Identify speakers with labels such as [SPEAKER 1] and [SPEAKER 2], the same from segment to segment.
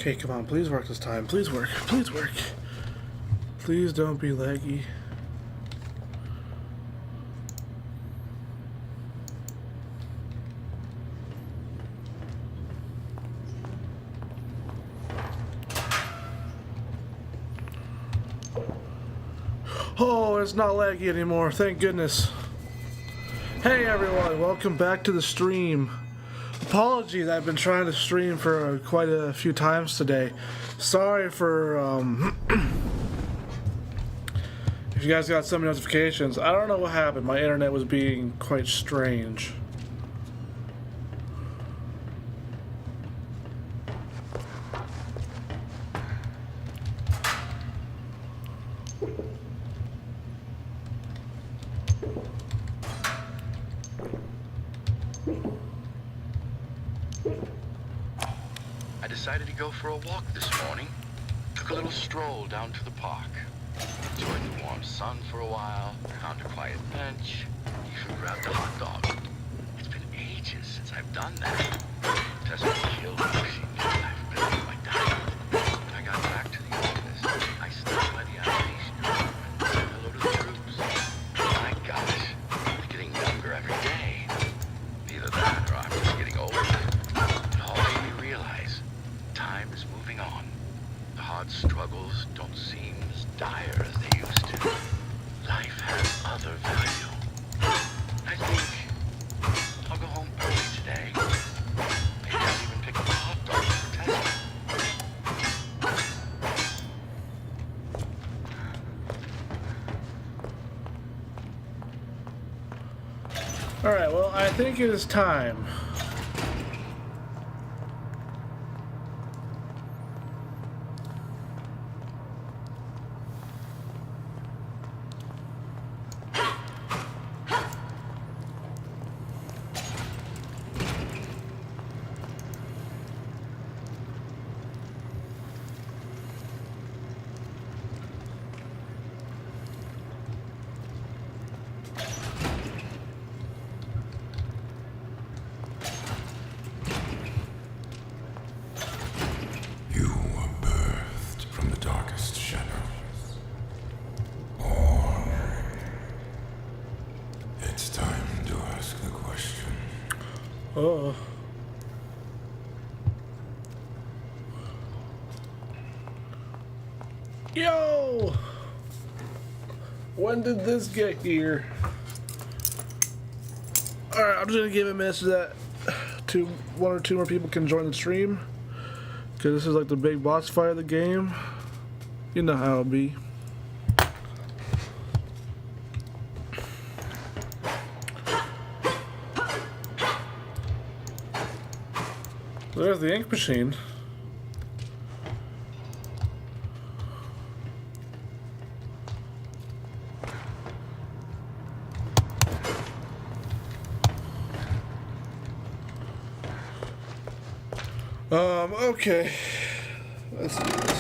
[SPEAKER 1] Okay, come on, please work this time. Please work. Please work. Please don't be laggy. Oh, it's not laggy anymore. Thank goodness. Hey everyone, welcome back to the stream. Apologies, I've been trying to stream for quite a few times today. Sorry for if you guys got some notifications. I don't know what happened. My internet was being quite strange.
[SPEAKER 2] I decided to go for a walk this morning. Took a little stroll down to the park. Enjoyed the warm sun for a while. Found a quiet bench. Even grabbed a hot dog. It's been ages since I've done that. Tessa killed me. She knew I've been on my diet. When I got back to the office, I stopped by the animation department and said hello to the troops. My gosh, they're getting younger every day. Either that or I'm just getting older. It all made me realize time is moving on. The hard struggles don't seem as dire as they used to. Life has other value. I think I'll go home early today. Maybe I'll even pick up a hot dog for Tessa.
[SPEAKER 1] Alright, well, I think it is time.
[SPEAKER 3] You were birthed from the darkest shadows. Born. It's time to ask the question.
[SPEAKER 1] Oh. Yo! When did this get here? Alright, I'm just gonna give a minute so that one or two more people can join the stream. Because this is like the big boss fight of the game. You know how it'll be. There's the ink machine. Okay. Let's do this.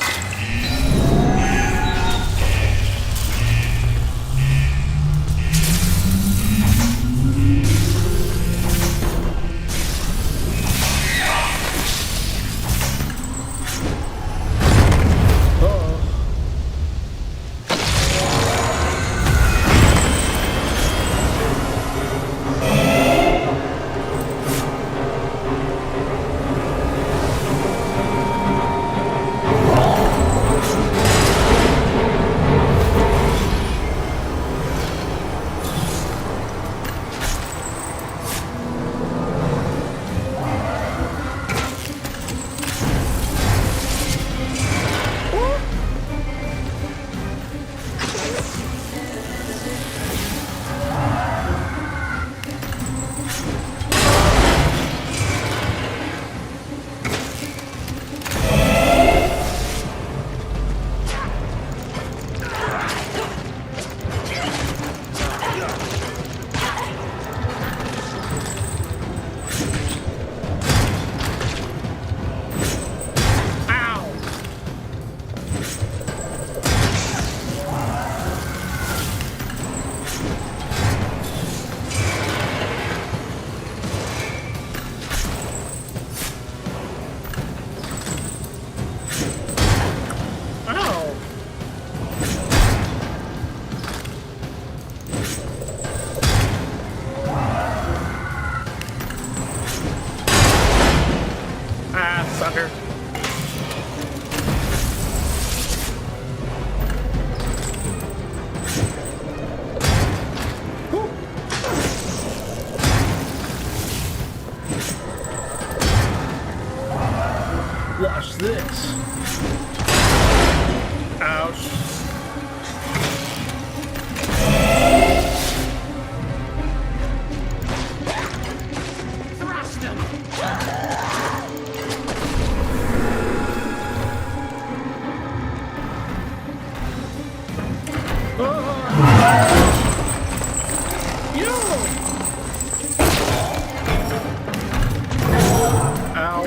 [SPEAKER 1] Ow.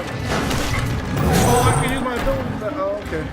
[SPEAKER 1] Oh, I can use my ability now. Oh, okay.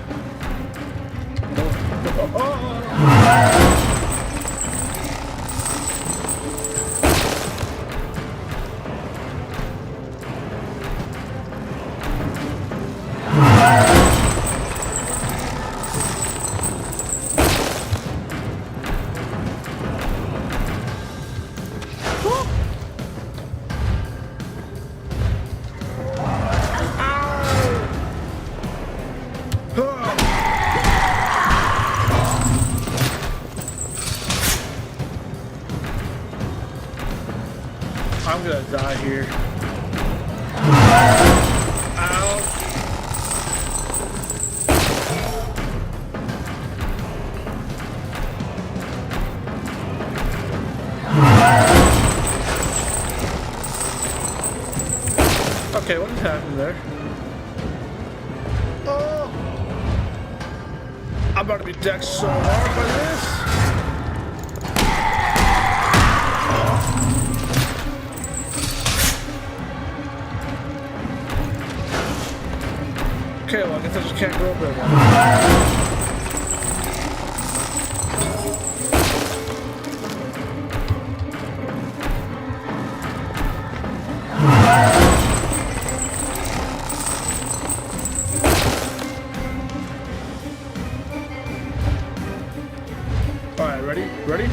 [SPEAKER 1] I'm gonna die here. Ow. Okay, what just happened there? Oh! I'm about to be decked so hard by this. Okay, well, I guess I just can't go up there then. Alright, ready? Ready?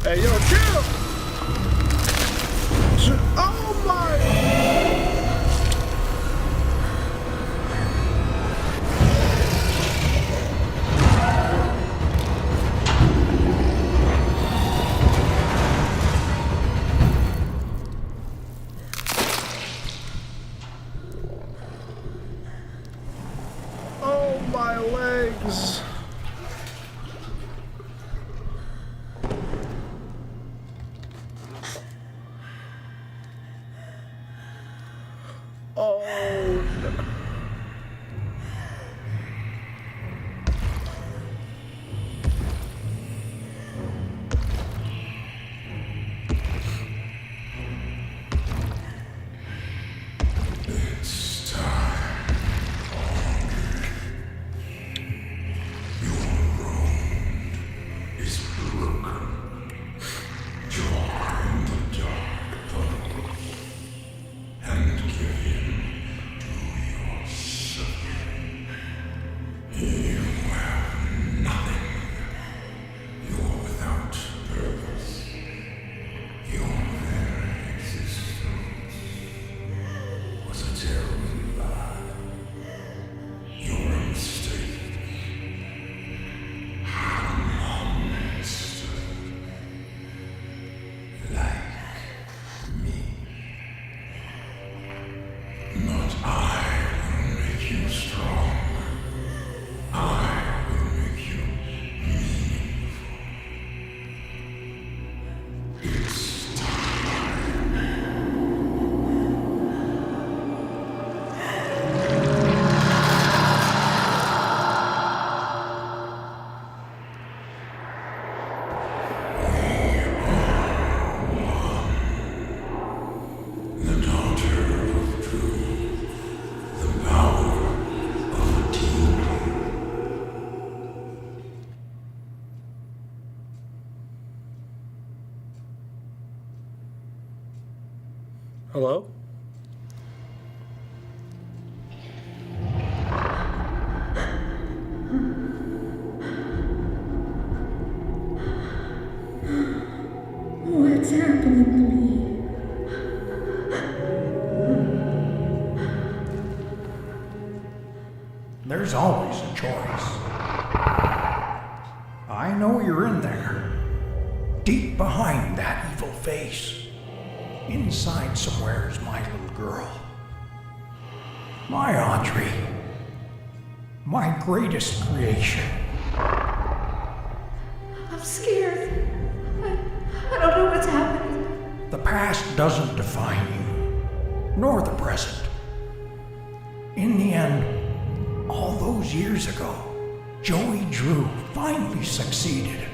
[SPEAKER 1] Hey, yo, chill! Oh my! Oh, my legs! Oh, no.
[SPEAKER 3] It's time. Your road is broken. Join the dark tunnel and give in to yourself. You have nothing. You're without purpose. Your very existence was a terrible lie. You're a mistake. I'm a monster. Like me. But I will make you strong. I will make you meaningful. It's time. The daughter of truth. The power of a team.
[SPEAKER 1] Hello?
[SPEAKER 4] What's happening to me?
[SPEAKER 5] There's always a choice. I know you're in there. Deep behind that evil face. Inside somewhere is my little girl. My Audrey. My greatest creation.
[SPEAKER 4] I'm scared.
[SPEAKER 5] past doesn't define you, nor the present. In the end, all those years ago, Joey Drew finally succeeded.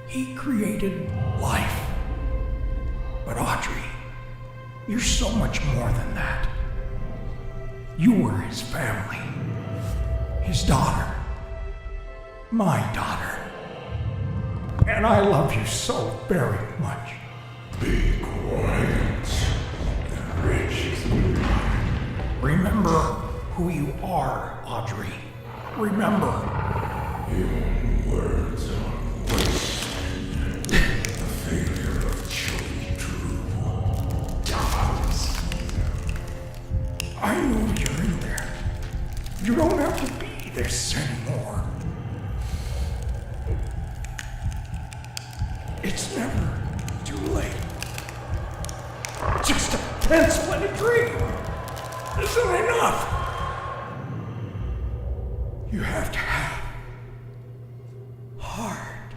[SPEAKER 5] He created life. But Audrey, you're so much more than that. You were his family, his daughter, my daughter. And I love you so very much.
[SPEAKER 3] Be quiet and rich.
[SPEAKER 5] Remember who you are, Audrey. Remember.
[SPEAKER 3] Your words are wasted. The failure of Joey Drew dies.
[SPEAKER 5] I know you're in there. You don't have to be this anymore. It's never too late. Just a pencil and a dream isn't enough. You have to have heart.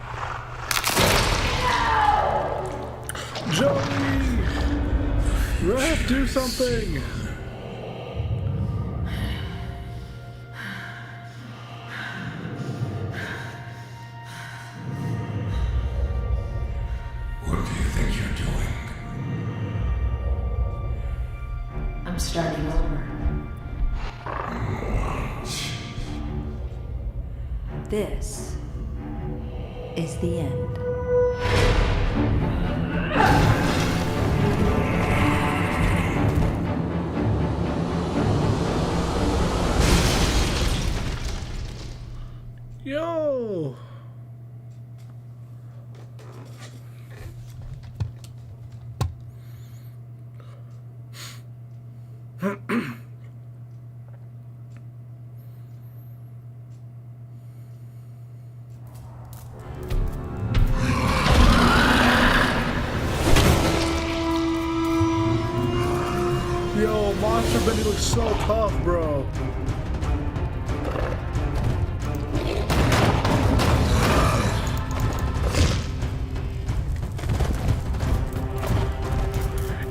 [SPEAKER 1] Joey! Raph, do something!
[SPEAKER 3] What do you think you're doing?
[SPEAKER 6] I'm starting over. This is the end.
[SPEAKER 1] Yo! Yo, Monster Bendy looks so tough, bro.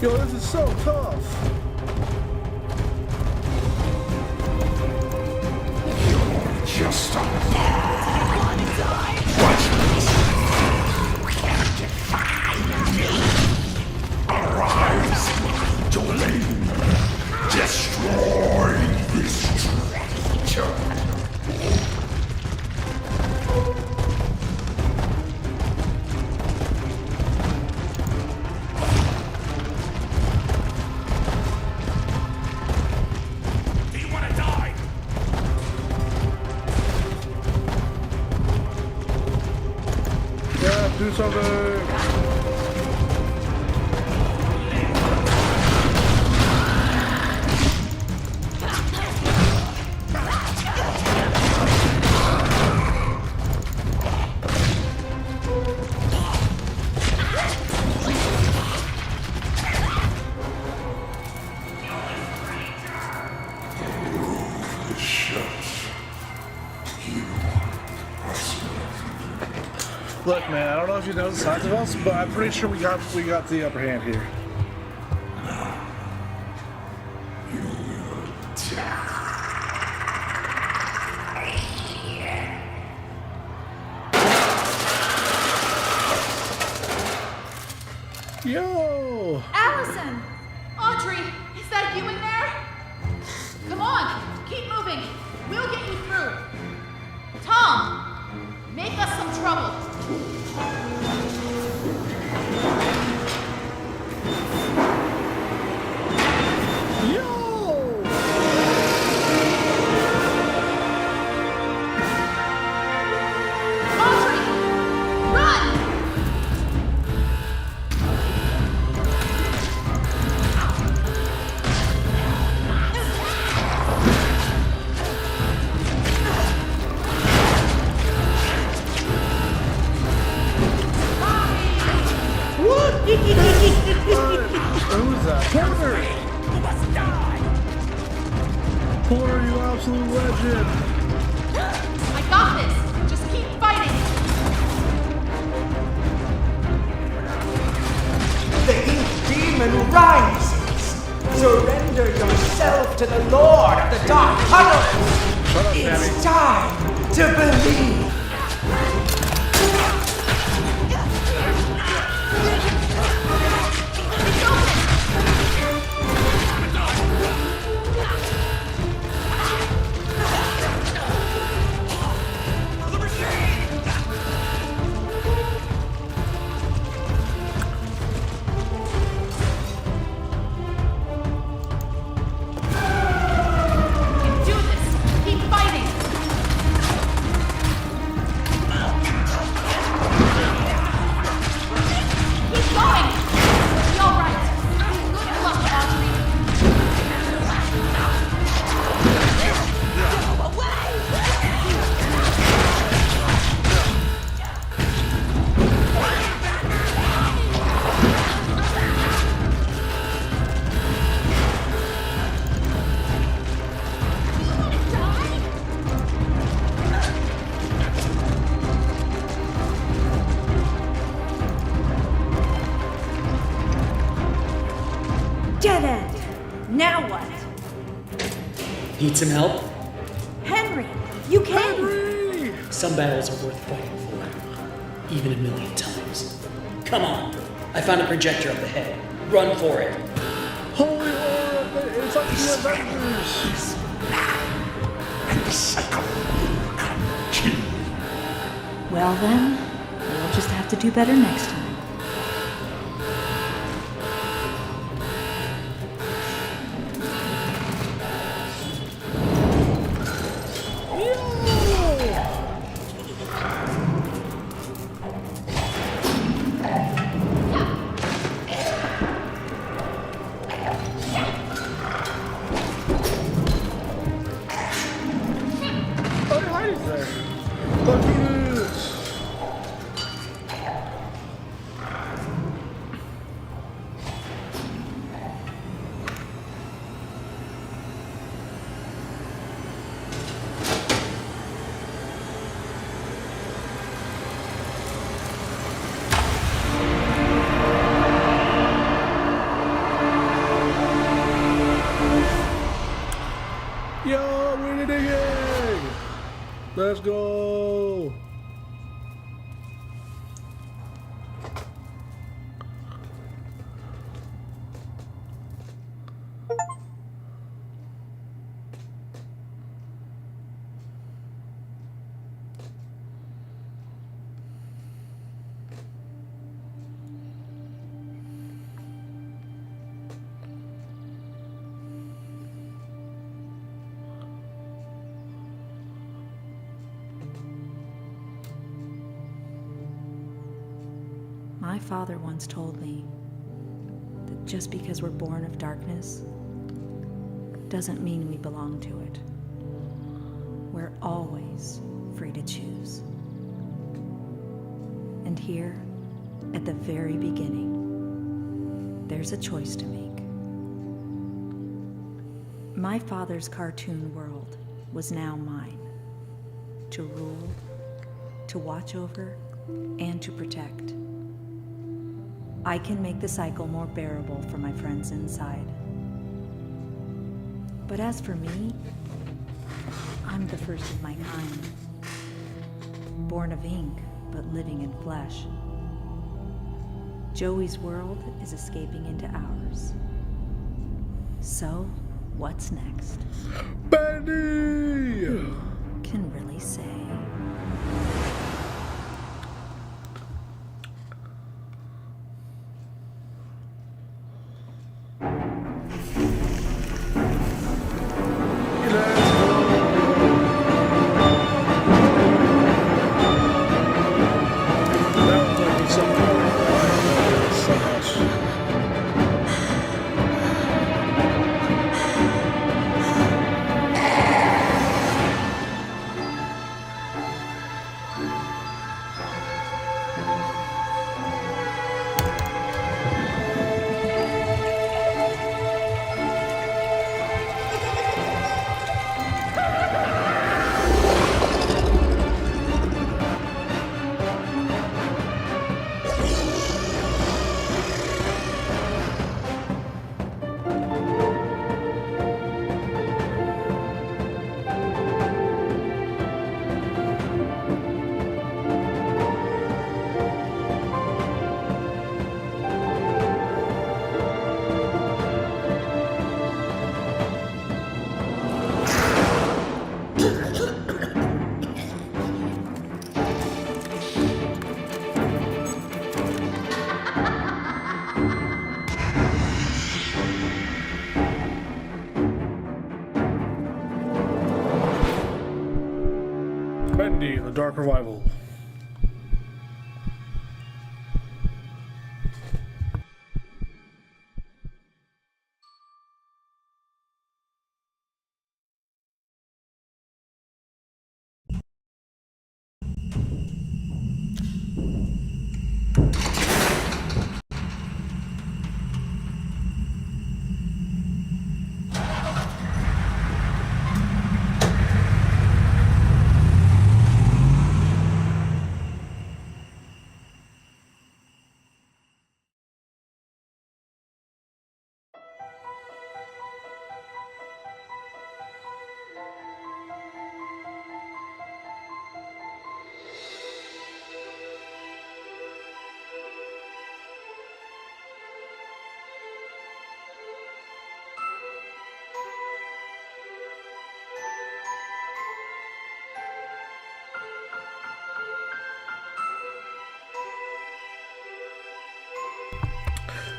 [SPEAKER 1] Yo, this is so tough.
[SPEAKER 3] Just a pawn. Watch me. Can't define me. Arise, my domain. Destroy this traitor. Do you want to die?
[SPEAKER 1] Yeah, do something. Look, man, I don't know if you know the size of us, but I'm pretty sure we got the upper hand here. Yo!
[SPEAKER 7] Allison! Audrey, is that you in there? Come on, keep moving. We'll get you through. Tom, make us some trouble.
[SPEAKER 1] Yo!
[SPEAKER 7] Audrey, run!
[SPEAKER 1] Who's that? Porter!
[SPEAKER 7] You must die!
[SPEAKER 1] Porter, you absolute legend!
[SPEAKER 7] I got this. Just keep fighting.
[SPEAKER 5] They
[SPEAKER 8] rises. Surrender yourself to the Lord of the Dark Tunnels. It's time to believe.
[SPEAKER 6] Dead end. Now what?
[SPEAKER 9] Need some help?
[SPEAKER 6] Henry, you can!
[SPEAKER 9] Some battles are worth fighting for, even a million times. Come on, I found a projector up ahead. Run for it.
[SPEAKER 1] Holy horror! It's like the Avengers!
[SPEAKER 5] And the cycle continues.
[SPEAKER 6] Well then, we'll just have to do better next time.
[SPEAKER 1] Yo, we're digging! Let's go!
[SPEAKER 6] My father once told me that just because we're born of darkness doesn't mean we belong to it. We're always free to choose. And here, at the very beginning, there's a choice to make. My father's cartoon world was now mine, to rule, to watch over, and to protect. I can make the cycle more bearable for my friends inside. But as for me, I'm the first of my kind. Born of ink, but living in flesh. Joey's world is escaping into ours. So, what's next?
[SPEAKER 1] Bandy!
[SPEAKER 6] Who can really say?
[SPEAKER 1] Dark Revival.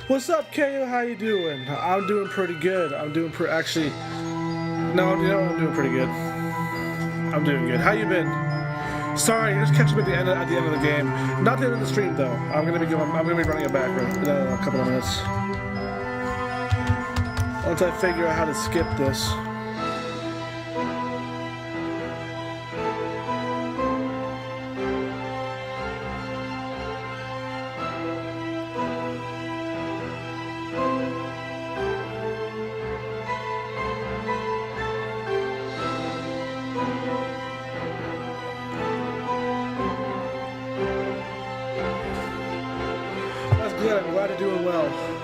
[SPEAKER 1] What's up, KO? How you doing? I'm doing pretty good. I'm doing actually. No, you know I'm doing pretty good. I'm doing good. How you been? Sorry, you're just catching me at the end of the game. Not the end of the stream though. I'm gonna be running it back in a couple of minutes. Once I figure out how to skip this. Good, I'm glad you're doing well.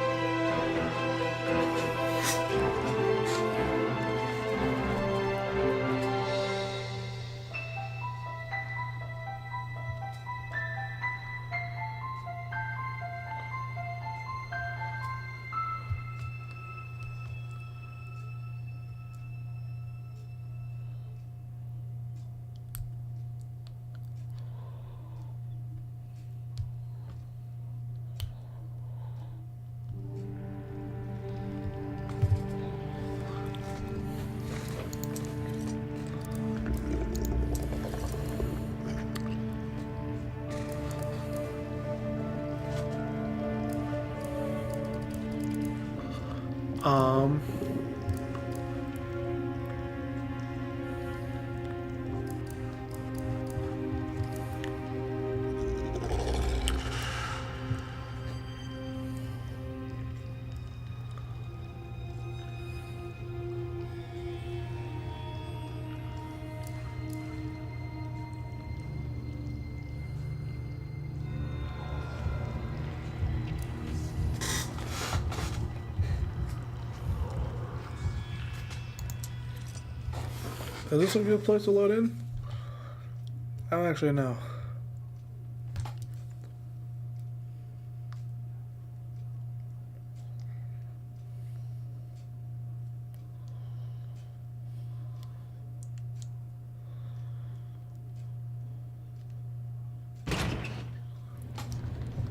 [SPEAKER 1] Is this a good place to load in? I don't actually know.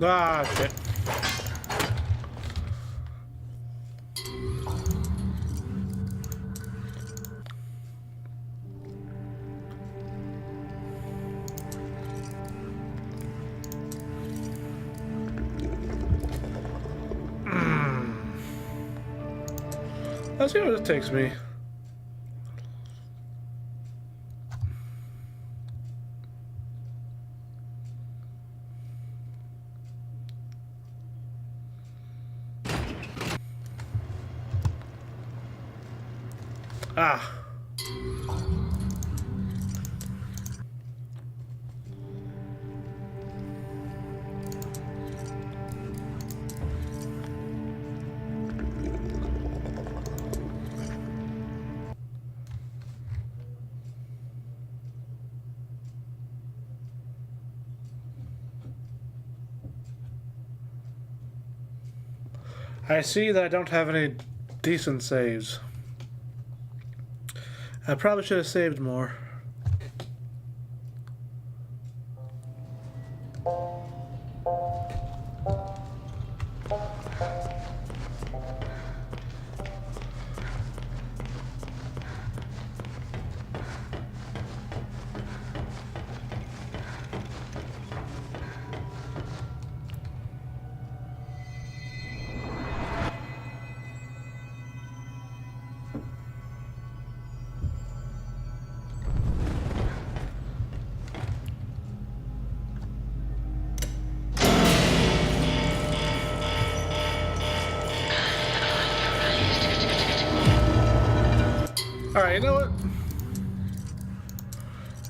[SPEAKER 1] Ah, shit. Let's see where this takes me. Ah. I see that I don't have any decent saves. I probably should have saved more. All right, you know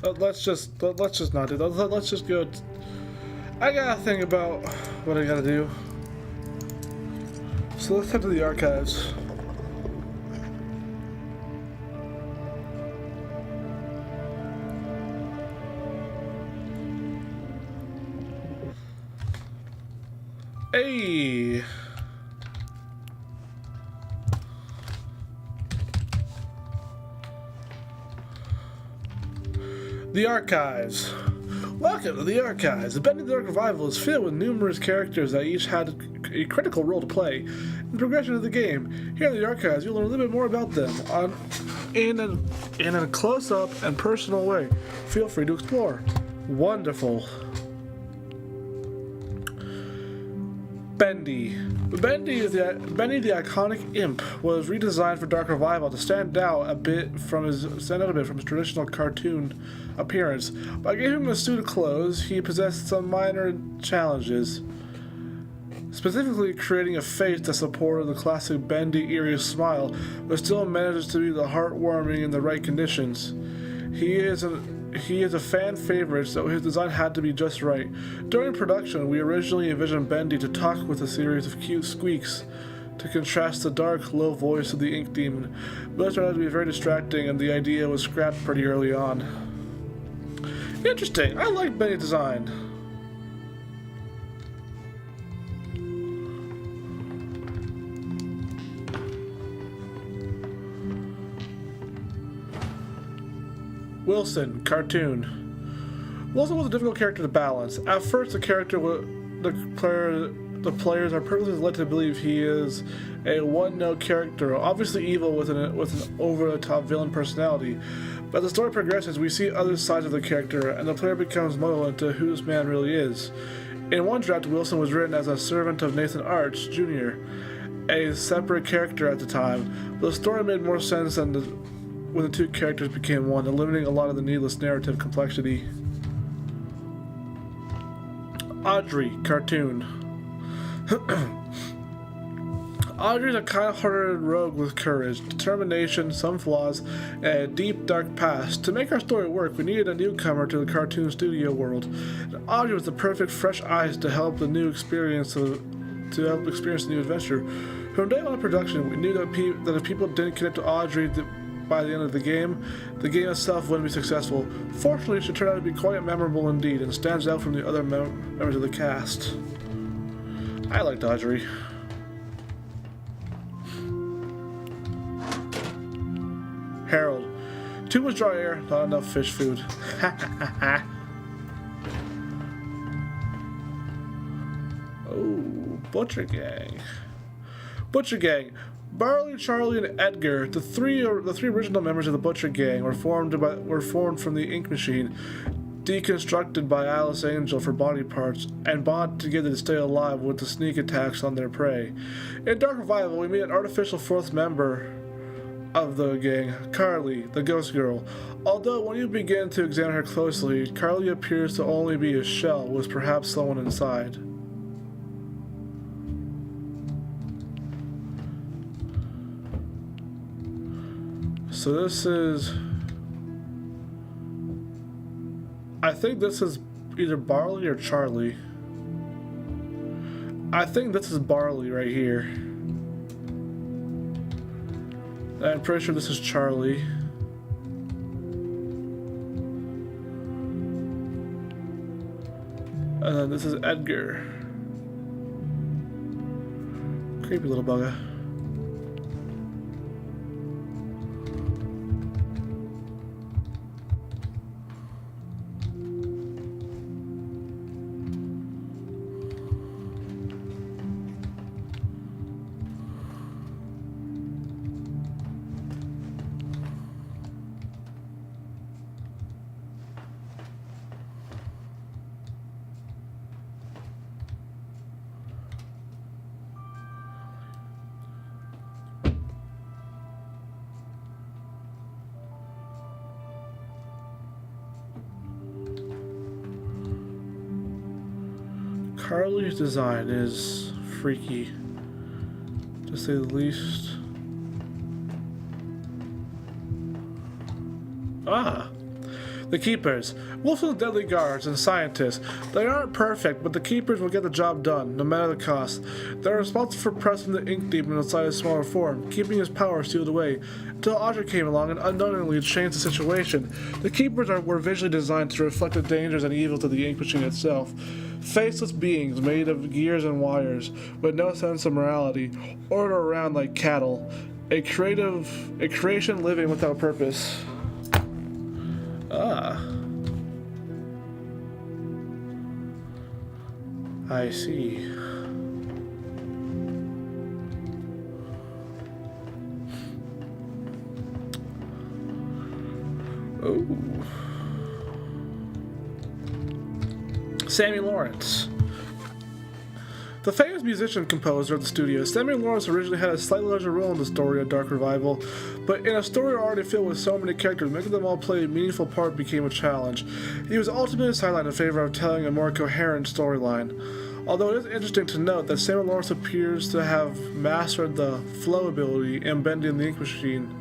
[SPEAKER 1] what? Let's just not do that. Let's just go. I gotta think about what I gotta do. So let's head to the archives. Hey. The Archives. Welcome to the Archives. The Bandy the Dark Revival is filled with numerous characters that each had a critical role to play in the progression of the game. Here in the Archives, you'll learn a little bit more about them in a close-up and personal way. Feel free to explore. Wonderful. Bandy. Bandy the iconic imp was redesigned for Dark Revival to stand out a bit from his traditional cartoon appearance. By giving him a suit of clothes, he possessed some minor challenges, specifically creating a face that supported the classic Bandy eerie smile, but still manages to be the heartwarming in the right conditions. He is a fan favorite, so his design had to be just right. During production, we originally envisioned Bandy to talk with a series of cute squeaks to contrast the dark, low voice of the Ink Demon, but it turned out to be very distracting, and the idea was scrapped pretty early on. Interesting. I like Bandy's design. Wilson, cartoon. Wilson was a difficult character to balance. At first, the players are purposely led to believe he is a one-note character, obviously evil with an over-the-top villain personality. But as the story progresses, we see other sides of the character, and the player becomes muddled into who this man really is. In one draft, Wilson was written as a servant of Nathan Arch, Jr., a separate character at the time, but the story made more sense when the two characters became one, eliminating a lot of the needless narrative complexity. Audrey, cartoon. Audrey is a kind-hearted rogue with courage, determination, some flaws, and a deep, dark past. To make our story work, we needed a newcomer to the cartoon studio world. And Audrey was the perfect fresh eyes to help the new experience the new adventure. From day one of production, we knew that if people didn't connect to Audrey by the end of the game itself wouldn't be successful. Fortunately, she turned out to be quite memorable indeed, and stands out from the other members of the cast. I liked Audrey. Harold. Too much dry air, not enough fish food. Oh, Butcher Gang. Butcher Gang. Barley, Charlie, and Edgar, the three original members of the Butcher Gang, were formed from the Ink Machine, deconstructed by Alice Angel for body parts, and bond together to stay alive with the sneak attacks on their prey. In Dark Revival, we meet an artificial fourth member of the gang, Carly, the ghost girl. Although when you begin to examine her closely, Carly appears to only be a shell with perhaps someone inside. So this is... I think this is either Barley or Charlie. I think this is Barley right here. I'm pretty sure this is Charlie. And then this is Edgar. Creepy little bugger. Carly's design is freaky, to say the least. Ah. The Keepers. Wilson's deadly guards and scientists. They aren't perfect, but the Keepers will get the job done, no matter the cost. They're responsible for pressing the ink demon inside his smaller form, keeping his power sealed away, until Audrey came along and unknowingly changed the situation. The Keepers were visually designed to reflect the dangers and evils of the ink machine itself. Faceless beings made of gears and wires, with no sense of morality, ordered around like cattle. A creation living without purpose. Ah. I see. Oh. Sammy Lawrence. The famous musician and composer of the studio, Sammy Lawrence originally had a slightly larger role in the story of Dark Revival, but in a story already filled with so many characters, making them all play a meaningful part became a challenge. He was ultimately sidelined in favor of telling a more coherent storyline. Although it is interesting to note that Sammy Lawrence appears to have mastered the flow ability in bending the ink machine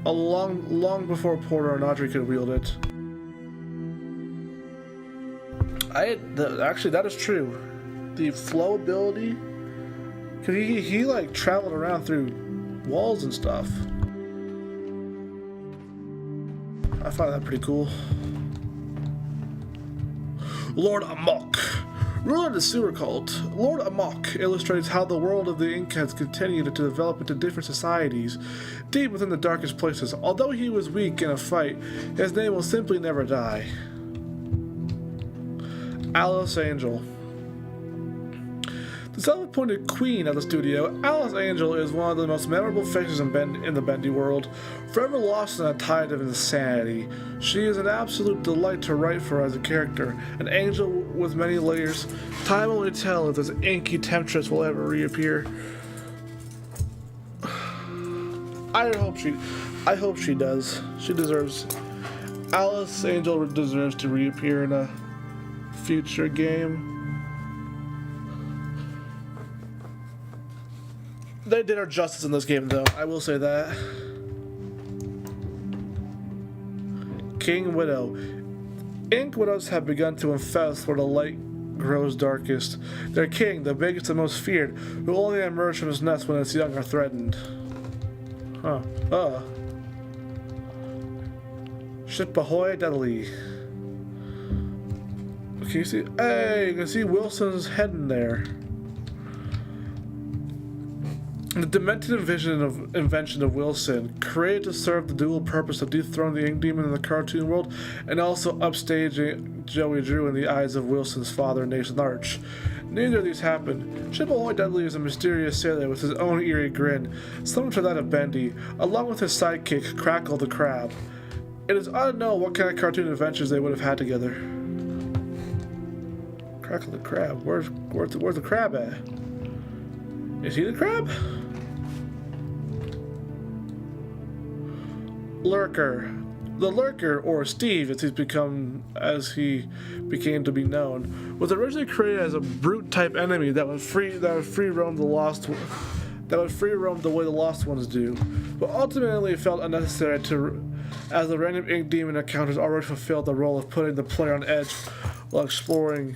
[SPEAKER 1] long before Porter and Audrey could wield it. Actually, that is true. The flow ability, cause he like traveled around through walls and stuff. I find that pretty cool. Lord Amok. Ruler of the sewer cult, Lord Amok illustrates how the world of the ink has continued to develop into different societies, deep within the darkest places. Although he was weak in a fight, his name will simply never die. Alice Angel. The self-appointed queen of the studio, Alice Angel is one of the most memorable faces in the bendy world, forever lost in a tide of insanity. She is an absolute delight to write for as a character, an angel with many layers. Time will only tell if this inky temptress will ever reappear. I hope she does. She deserves. Alice Angel deserves to reappear in a future game. They did her justice in this game, though. I will say that. King Widow. Ink widows have begun to infest where the light grows darkest. Their king, the biggest and most feared, will only emerge from his nest when its young are threatened. Huh. Ship ahoy, deadly. Can you see? Hey, you can see Wilson's head in there. The demented invention of Wilson, created to serve the dual purpose of dethroning the ink demon in the cartoon world, and also upstaging Joey Drew in the eyes of Wilson's father, Nathan Arch. Neither of these happened. Ship Ahoy Dudley is a mysterious sailor with his own eerie grin, similar to that of Bendy, along with his sidekick, Crackle the Crab. It is unknown what kind of cartoon adventures they would have had together. Crackle the Crab? Where's the crab at? Is he the crab? Lurker. The Lurker, or Steve as he became to be known, was originally created as a brute type enemy that would free roam the way the Lost Ones do, but ultimately felt unnecessary as the random ink demon encounters already fulfilled the role of putting the player on edge while exploring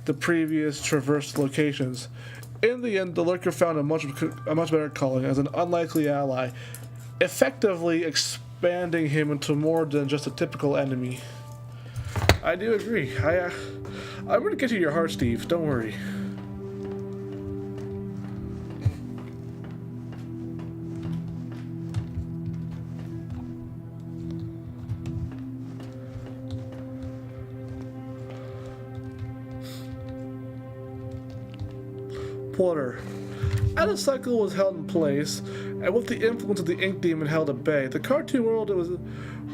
[SPEAKER 1] the previous traversed locations. In the end, the Lurker found a much better calling as an unlikely ally, effectively expanding him into more than just a typical enemy. I do agree. I'm gonna get to your heart, Steve. Don't worry. Porter. As the cycle was held in place, and with the influence of the ink demon held at bay, the cartoon world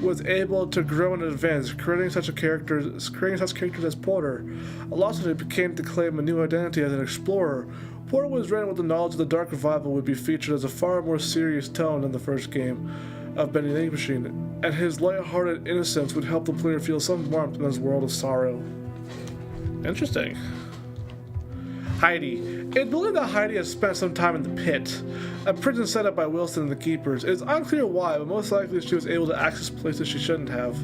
[SPEAKER 1] was able to grow and advance, creating such characters as Porter. Alongside, it became to claim a new identity as an explorer. Porter was written with the knowledge that the Dark Revival would be featured as a far more serious tone than the first game of Bendy the Ink Machine, and his light-hearted innocence would help the player feel some warmth in his world of sorrow. Interesting. Heidi. It's believed that Heidi has spent some time in the pit, a prison set up by Wilson and the Keepers. It is unclear why, but most likely she was able to access places she shouldn't have.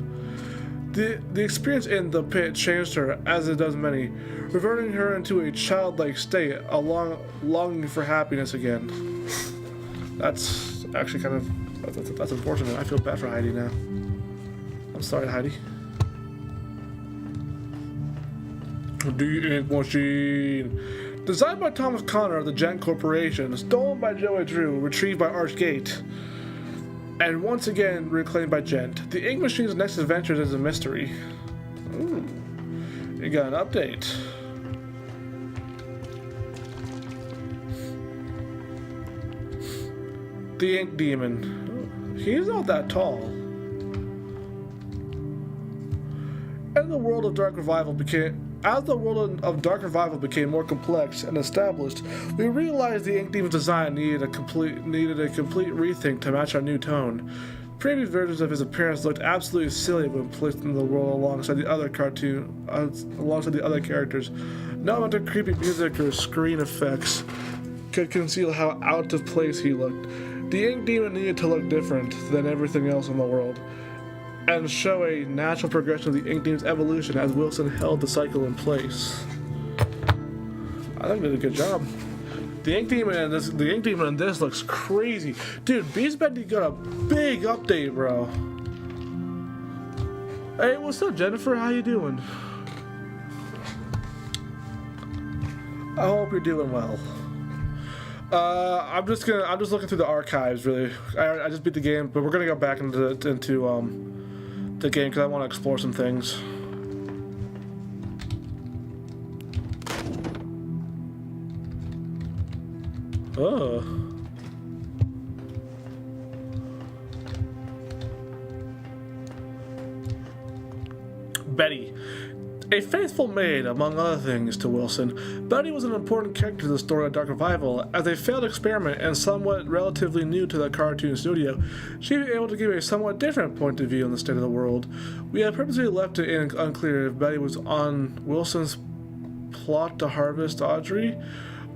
[SPEAKER 1] The experience in the pit changed her, as it does many, reverting her into a childlike state, a longing for happiness again. That's actually kind of that's unfortunate. I feel bad for Heidi now. I'm sorry, Heidi. The Ink Machine. Designed by Thomas Connor of the Gent Corporation, stolen by Joey Drew, retrieved by Archgate, and once again reclaimed by Gent. The Ink Machine's next adventure is a mystery. Ooh. You got an update. The Ink Demon. He's not that tall. As the world of Dark Revival became more complex and established, we realized the Ink Demon's design needed a complete rethink to match our new tone. Previous versions of his appearance looked absolutely silly when placed in the world alongside the other characters. No amount of creepy music or screen effects could conceal how out of place he looked. The Ink Demon needed to look different than everything else in the world, and show a natural progression of the Ink Demon's evolution as Wilson held the cycle in place. I think they did a good job. The Ink Demon in this looks crazy. Dude, Beast Bendy got a big update, bro. Hey, what's up, Jennifer? How you doing? I hope you're doing well. I'm just looking through the archives, really. I just beat the game, but we're gonna go back into the game because I want to explore some things. Oh. Betty. A faithful maid, among other things, to Wilson, Betty was an important character to the story of Dark Revival. As a failed experiment and somewhat relatively new to the cartoon studio, she was able to give a somewhat different point of view on the state of the world. We had purposely left it unclear if Betty was on Wilson's plot to harvest Audrey,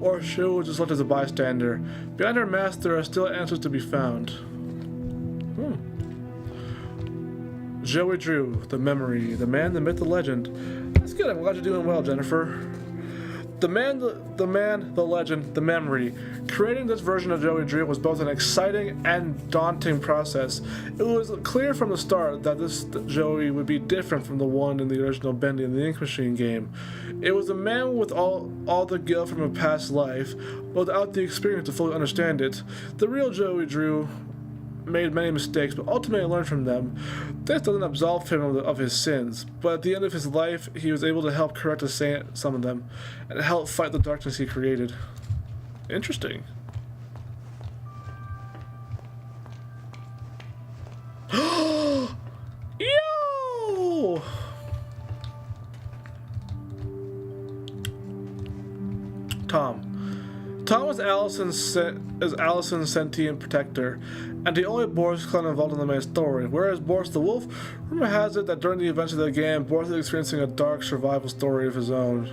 [SPEAKER 1] or if she was just left as a bystander. Behind her mask, there are still answers to be found. Joey Drew, the memory, the man, the myth, the legend. That's good. I'm glad you're doing well, Jennifer. The man, the legend, the memory. Creating this version of Joey Drew was both an exciting and daunting process. It was clear from the start that this Joey would be different from the one in the original Bandy and the Ink Machine game. It was a man with all the guilt from a past life, but without the experience to fully understand it. The real Joey Drew made many mistakes, but ultimately learned from them. This doesn't absolve him of his sins, but at the end of his life, he was able to help correct some of them, and help fight the darkness he created. Interesting. Yo! Tom is Allison's sentient protector, and the only Boris clan involved in the main story. Whereas Boris the Wolf, rumor has it that during the events of the game, Boris is experiencing a dark survival story of his own.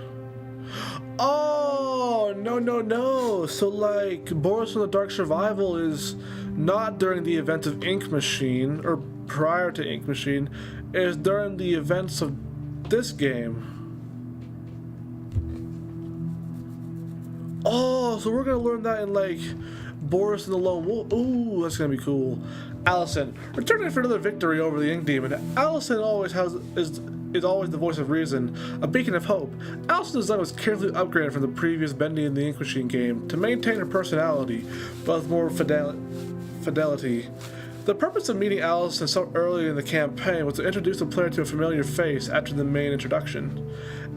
[SPEAKER 1] Oh, no. So, like, Boris from the Dark Survival is not during the events of Ink Machine, or prior to Ink Machine. It is during the events of this game. Oh, so we're gonna learn that in, like, Boris and the Lone Wolf. Ooh, that's gonna be cool. Allison, returning for another victory over the Ink Demon. Allison is always the voice of reason, a beacon of hope. Allison's design was carefully upgraded from the previous Bendy and the Ink Machine game to maintain her personality, but with more fidelity. The purpose of meeting Allison so early in the campaign was to introduce the player to a familiar face after the main introduction.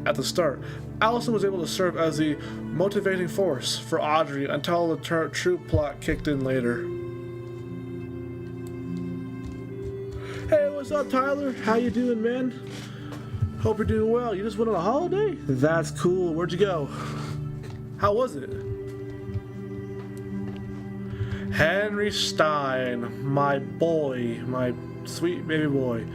[SPEAKER 1] At the start, Allison was able to serve as the motivating force for Audrey until the true plot kicked in later. Hey, what's up, Tyler? How you doing, man? Hope you're doing well. You just went on a holiday? That's cool. Where'd you go? How was it? Henry Stein, my boy, my sweet baby boy.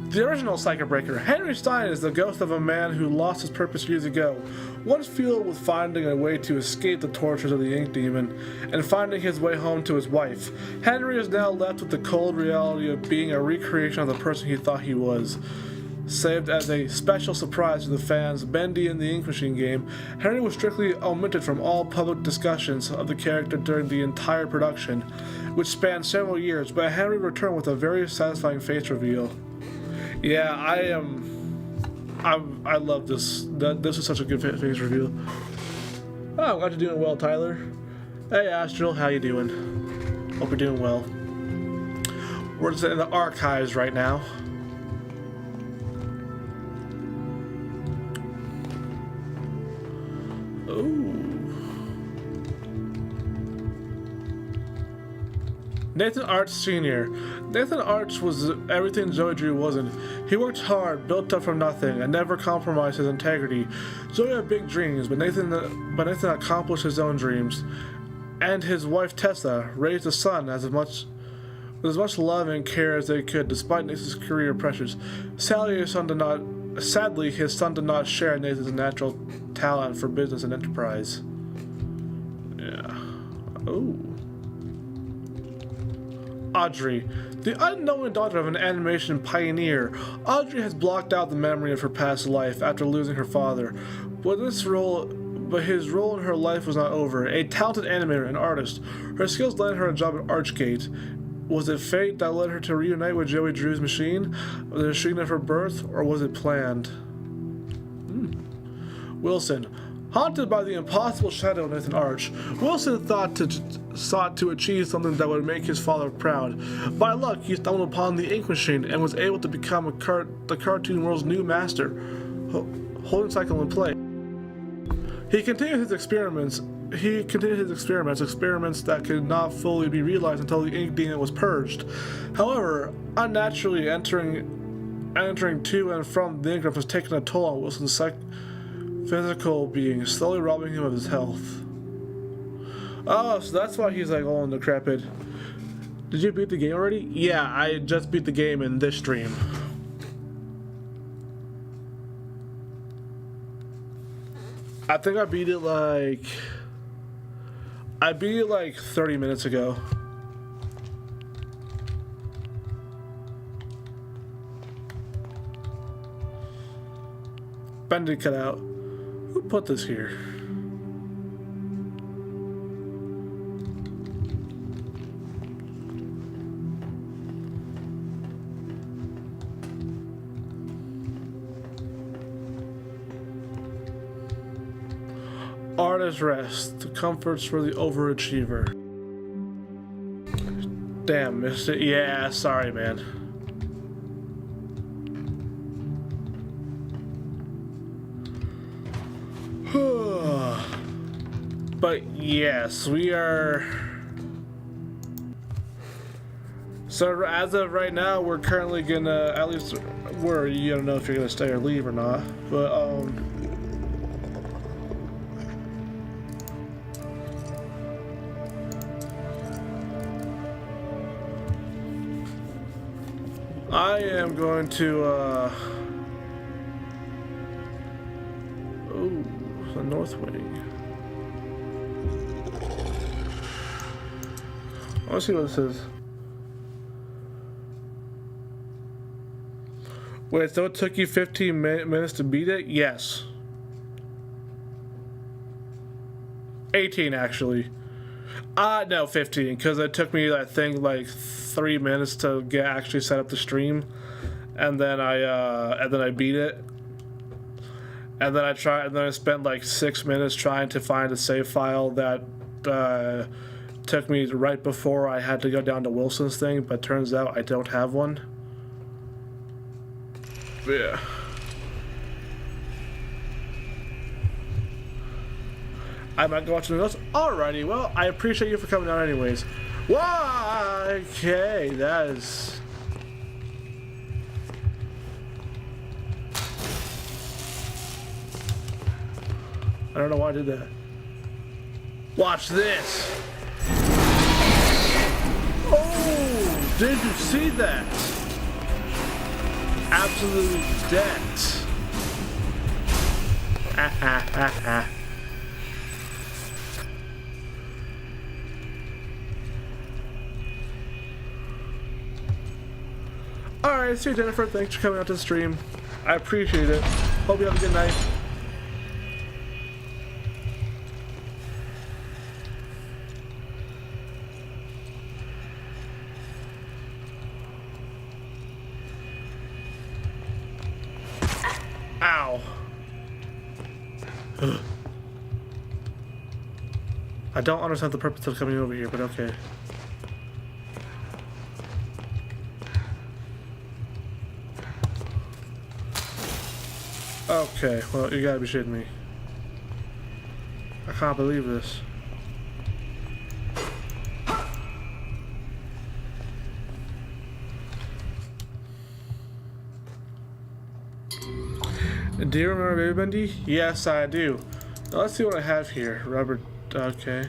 [SPEAKER 1] The original Psychic Breaker. Henry Stein is the ghost of a man who lost his purpose years ago, once fueled with finding a way to escape the tortures of the Ink Demon, and finding his way home to his wife. Henry is now left with the cold reality of being a recreation of the person he thought he was. Saved as a special surprise to the fans, Bandy in the Ink Machine game, Henry was strictly omitted from all public discussions of the character during the entire production, which spanned several years, but Henry returned with a very satisfying face reveal. Yeah, I love this. This is such a good face reveal. Oh, I'm glad you're doing well, Tyler. Hey, Astral, how you doing? Hope you're doing well. We're just in the archives right now. Nathan Arch Sr. Nathan Arch was everything Zoe Drew wasn't. He worked hard, built up from nothing, and never compromised his integrity. Zoe had big dreams, but Nathan accomplished his own dreams. And his wife Tessa raised a son with as much love and care as they could, despite Nathan's career pressures. Sadly, his son did not share Nathan's natural talent for business and enterprise. Yeah. Oh. Audrey. The unknowing daughter of an animation pioneer, Audrey has blocked out the memory of her past life after losing her father. But his role in her life was not over. A talented animator and artist, her skills landed her a job at Archgate. Was it fate that led her to reunite with Joey Drew's machine, the machine of her birth, or was it planned? Wilson. Haunted by the impossible shadow of Nathan Arch, Wilson sought to achieve something that would make his father proud. By luck, he stumbled upon the Ink Machine and was able to become the cartoon world's new master, holding cycle in play. He continued his experiments that could not fully be realized until the Ink Demon was purged. However, unnaturally entering to and from the Ink has taken a toll on Wilson's physical being, slowly robbing him of his health. Oh, so that's why he's like all decrepit. Did you beat the game already? Yeah, I just beat the game in this stream. I think I beat it like 30 minutes ago. Bandy cut out. Who put this here? Artist rest. The comforts for the overachiever. Damn, missed it. Yeah, sorry, man. But yes, we are. So as of right now, we're currently gonna, at least you don't know if you're gonna stay or leave or not, but I am going to the North Wing. I want to see what this is. Wait, so it took you 15 minutes to beat it? Yes. 18 actually. No, 15, because it took me, I think, like 3 minutes to actually set up the stream, and then I beat it, and then I spent like 6 minutes trying to find a save file that took me right before I had to go down to Wilson's thing, but turns out I don't have one. Yeah. I might go watch the notes. Alrighty, well, I appreciate you for coming down anyways. Why? Okay, that is... I don't know why I did that. Watch this! Oh! Did you see that? absolute debt. Alright, see you, Jennifer. Thanks for coming out to the stream. I appreciate it. Hope you have a good night. Ow. I don't understand the purpose of coming over here, but okay. Okay, well, you gotta be shitting me. I can't believe this. Do you remember Baby Bendy? Yes, I do. Now let's see what I have here. Rubber. Okay.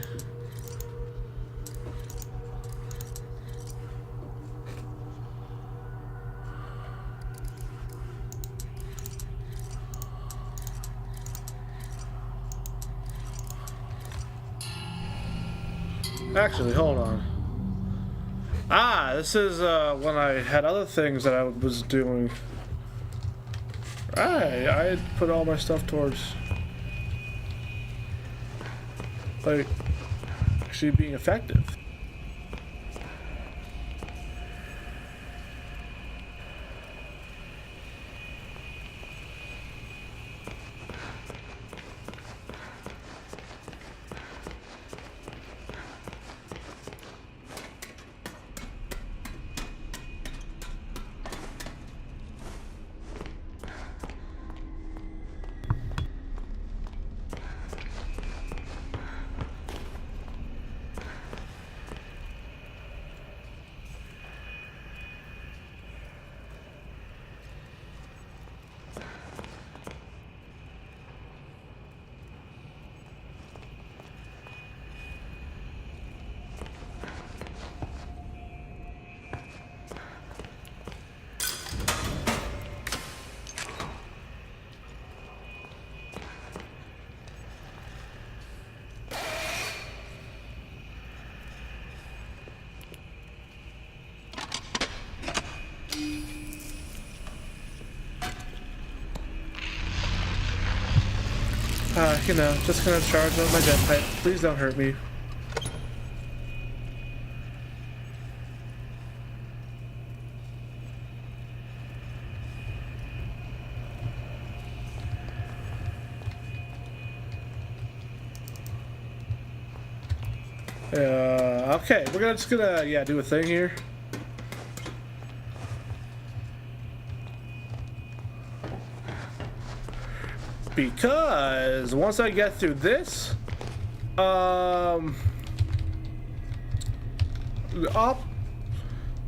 [SPEAKER 1] Actually, hold on. Ah, this is when I had other things that I was doing. I had put all my stuff towards like actually being effective. You know, just gonna charge up my jetpack. Please don't hurt me. Okay, we're just gonna, yeah, do a thing here. Because once I get through this, up,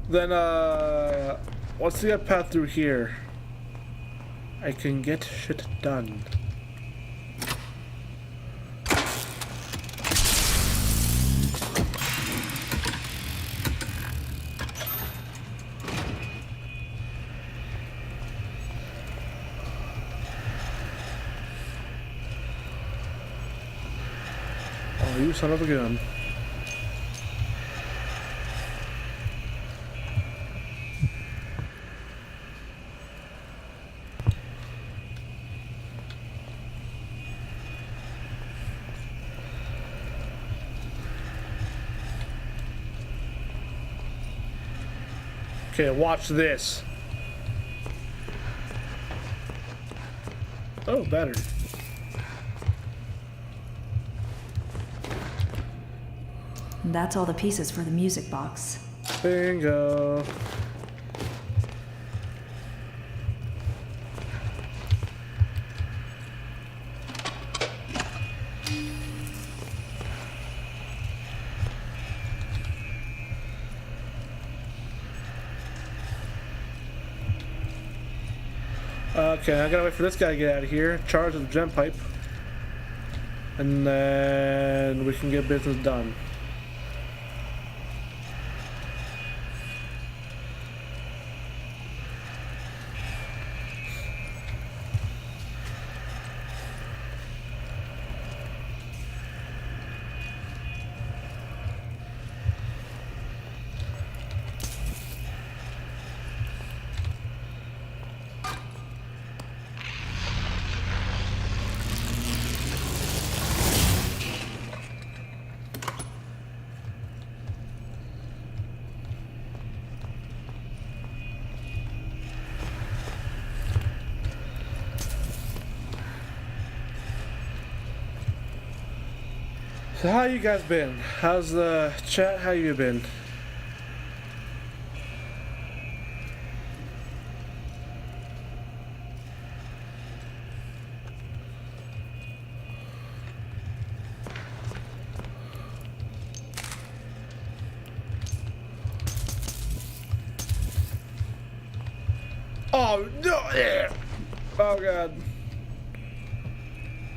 [SPEAKER 1] then once I get path through here, I can get shit done. You son of a gun. Okay, watch this. Oh, battery.
[SPEAKER 6] That's all the pieces for the music box.
[SPEAKER 1] Bingo. Okay, I gotta wait for this guy to get out of here, charge the gem pipe, and then we can get business done. So how you guys been? How's the chat? How you been? Oh no! Oh god!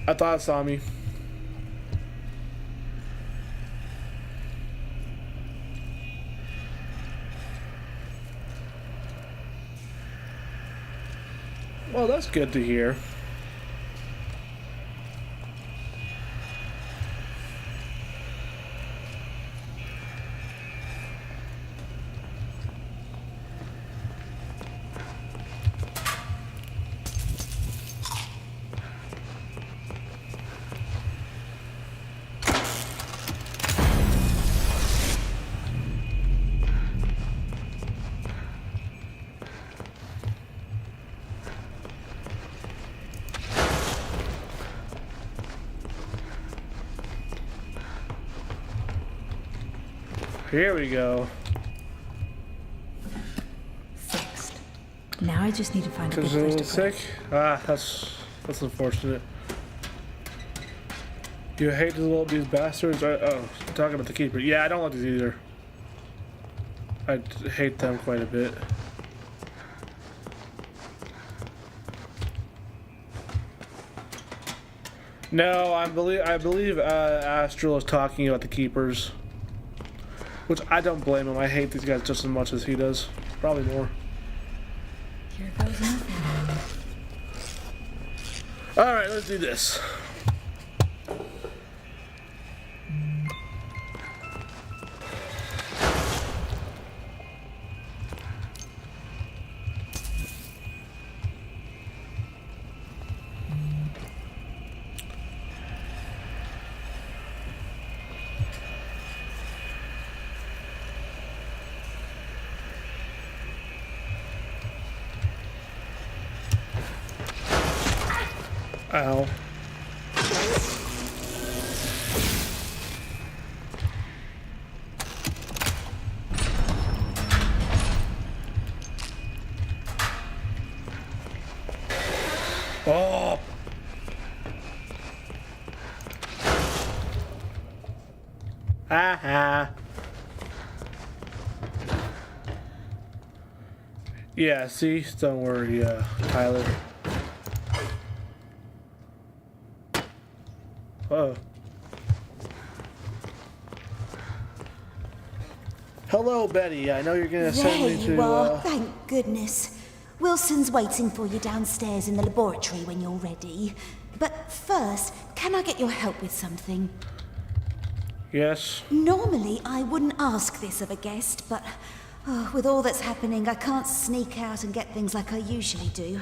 [SPEAKER 1] I thought it saw me. Well, that's good to hear. Here we go.
[SPEAKER 6] Fixed. Now I just need to find a good
[SPEAKER 1] Cause
[SPEAKER 6] place
[SPEAKER 1] a
[SPEAKER 6] to
[SPEAKER 1] little
[SPEAKER 6] put it.
[SPEAKER 1] sick. Ah, that's unfortunate. You hate these bastards? Oh, talking about the keeper. Yeah, I don't like these either. I hate them quite a bit. No, I believe Astral is talking about the keepers. Which I don't blame him. I hate these guys just as much as he does. Probably more.
[SPEAKER 6] Here goes nothing.
[SPEAKER 1] Alright, let's do this. Ow. Oh. Aha. Yeah, see? Don't worry, Tyler. Oh. Hello, Betty. I know you're gonna send
[SPEAKER 10] There
[SPEAKER 1] me
[SPEAKER 10] you
[SPEAKER 1] to.
[SPEAKER 10] are, thank goodness. Wilson's waiting for you downstairs in the laboratory when you're ready. But first, can I get your help with something?
[SPEAKER 1] Yes.
[SPEAKER 10] Normally, I wouldn't ask this of a guest, but with all that's happening, I can't sneak out and get things like I usually do.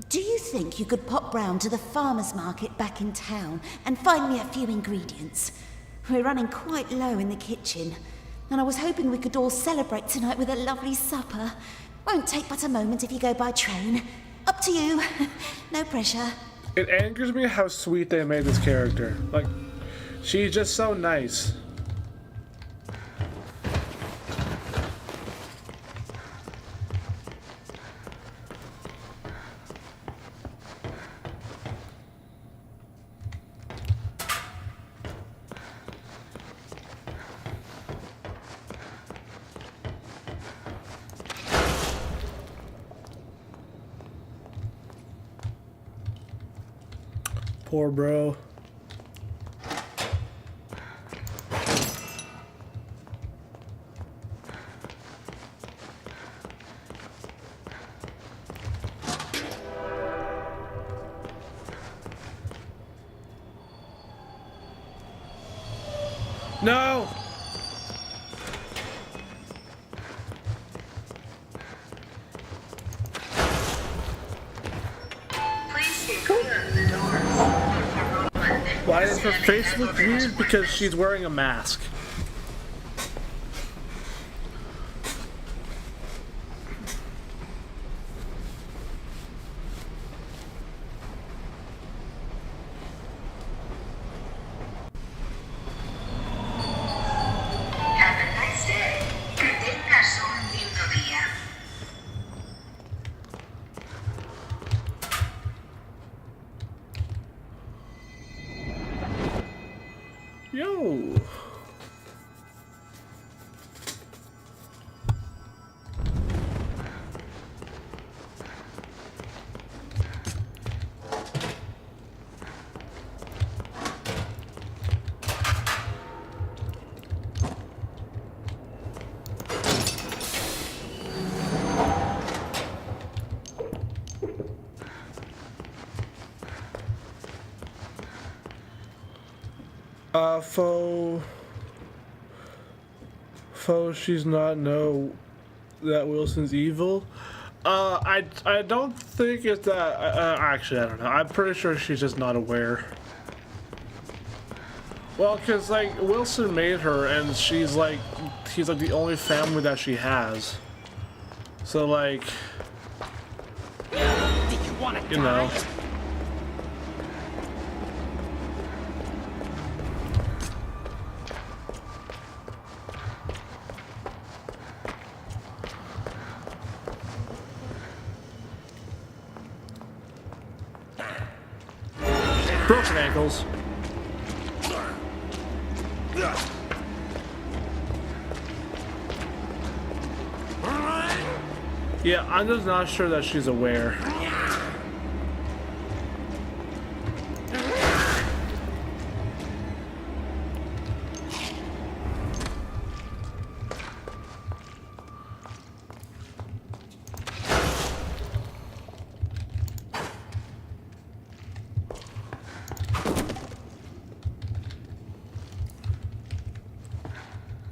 [SPEAKER 10] Do you think you could pop round to the farmer's market back in town and find me a few ingredients? We're running quite low in the kitchen, and I was hoping we could all celebrate tonight with a lovely supper. Won't take but a moment if you go by train. Up to you. No pressure.
[SPEAKER 1] It angers me how sweet they made this character. Like, she's just so nice. Poor bro. No! Why does her face look weird? Because she's wearing a mask. Yo. Faux, she's not know that Wilson's evil. I don't think it's that. Actually, I don't know. I'm pretty sure she's just not aware. Well, cause like Wilson made her, and he's like the only family that she has. So like, you know. Broken ankles. Yeah, I'm just not sure that she's aware.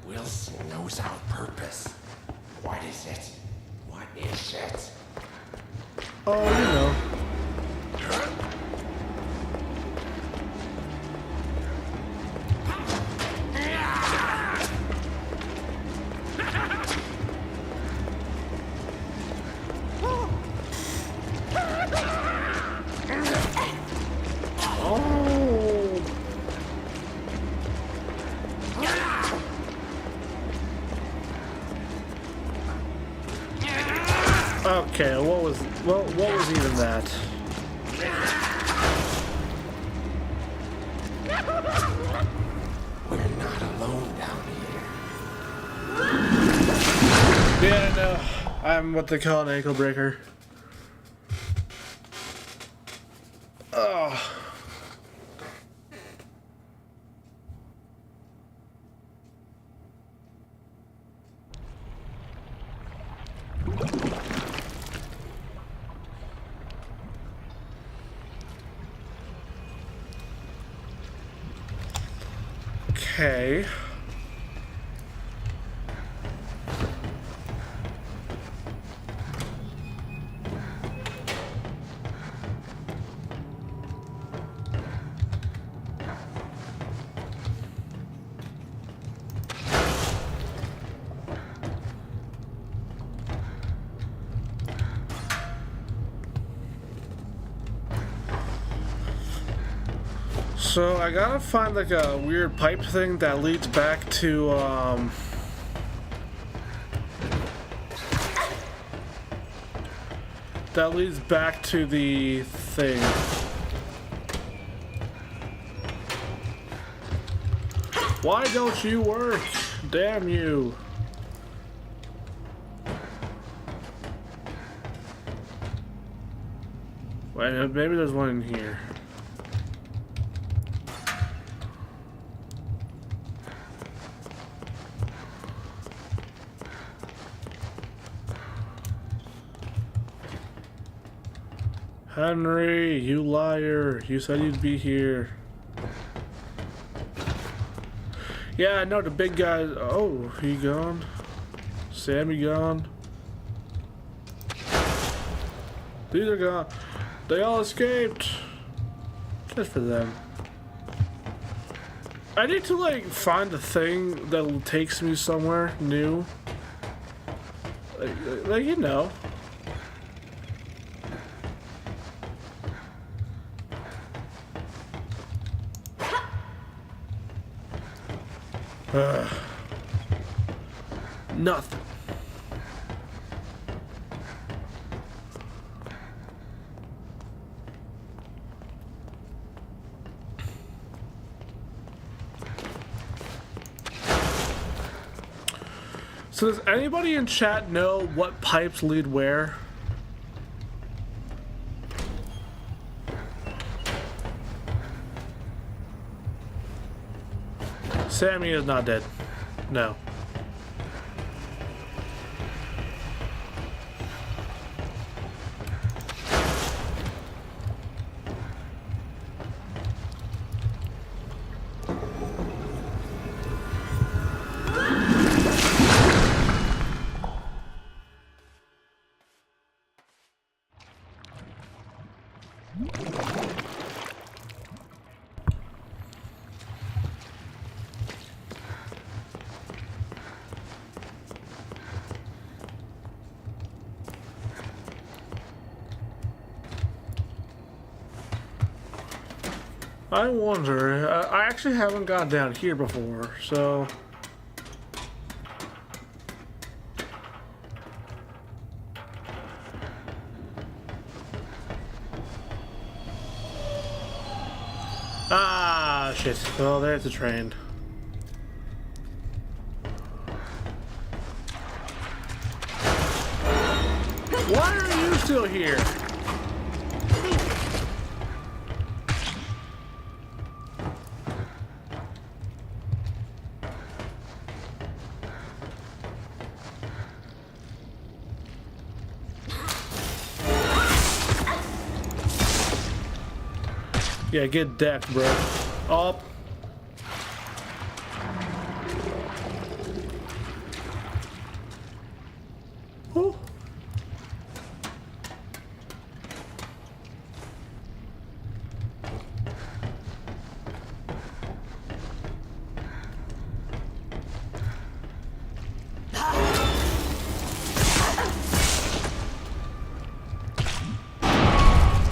[SPEAKER 3] Wilson knows our purpose. What is it? What is it?
[SPEAKER 1] Oh, you know. Okay, what was even that?
[SPEAKER 3] We're not alone down here.
[SPEAKER 1] Yeah, no, I'm what they call an ankle breaker. Oh. Okay. So I gotta find like a weird pipe thing that leads back to the thing. Why don't you work? Damn you. Wait, maybe there's one in here. Henry, you liar. You said you'd be here. Yeah, I know the big guy. Oh, he gone? Sammy gone? These are gone. They all escaped. Just for them. I need to like find a thing that takes me somewhere new. Like you know. Nothing. So does anybody in chat know what pipes lead where? Sammy is not dead. No. I wonder, I actually haven't gone down here before, so... Ah, shit. Well, there's the train. Why are you still here? Yeah, get decked, bro. Up. Ooh.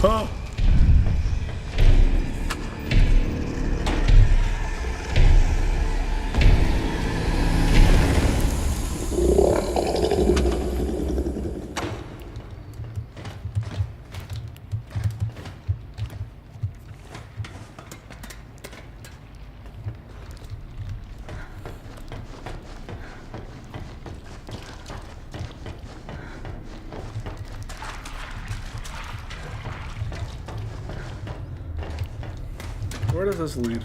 [SPEAKER 1] Oh. Where does this lead?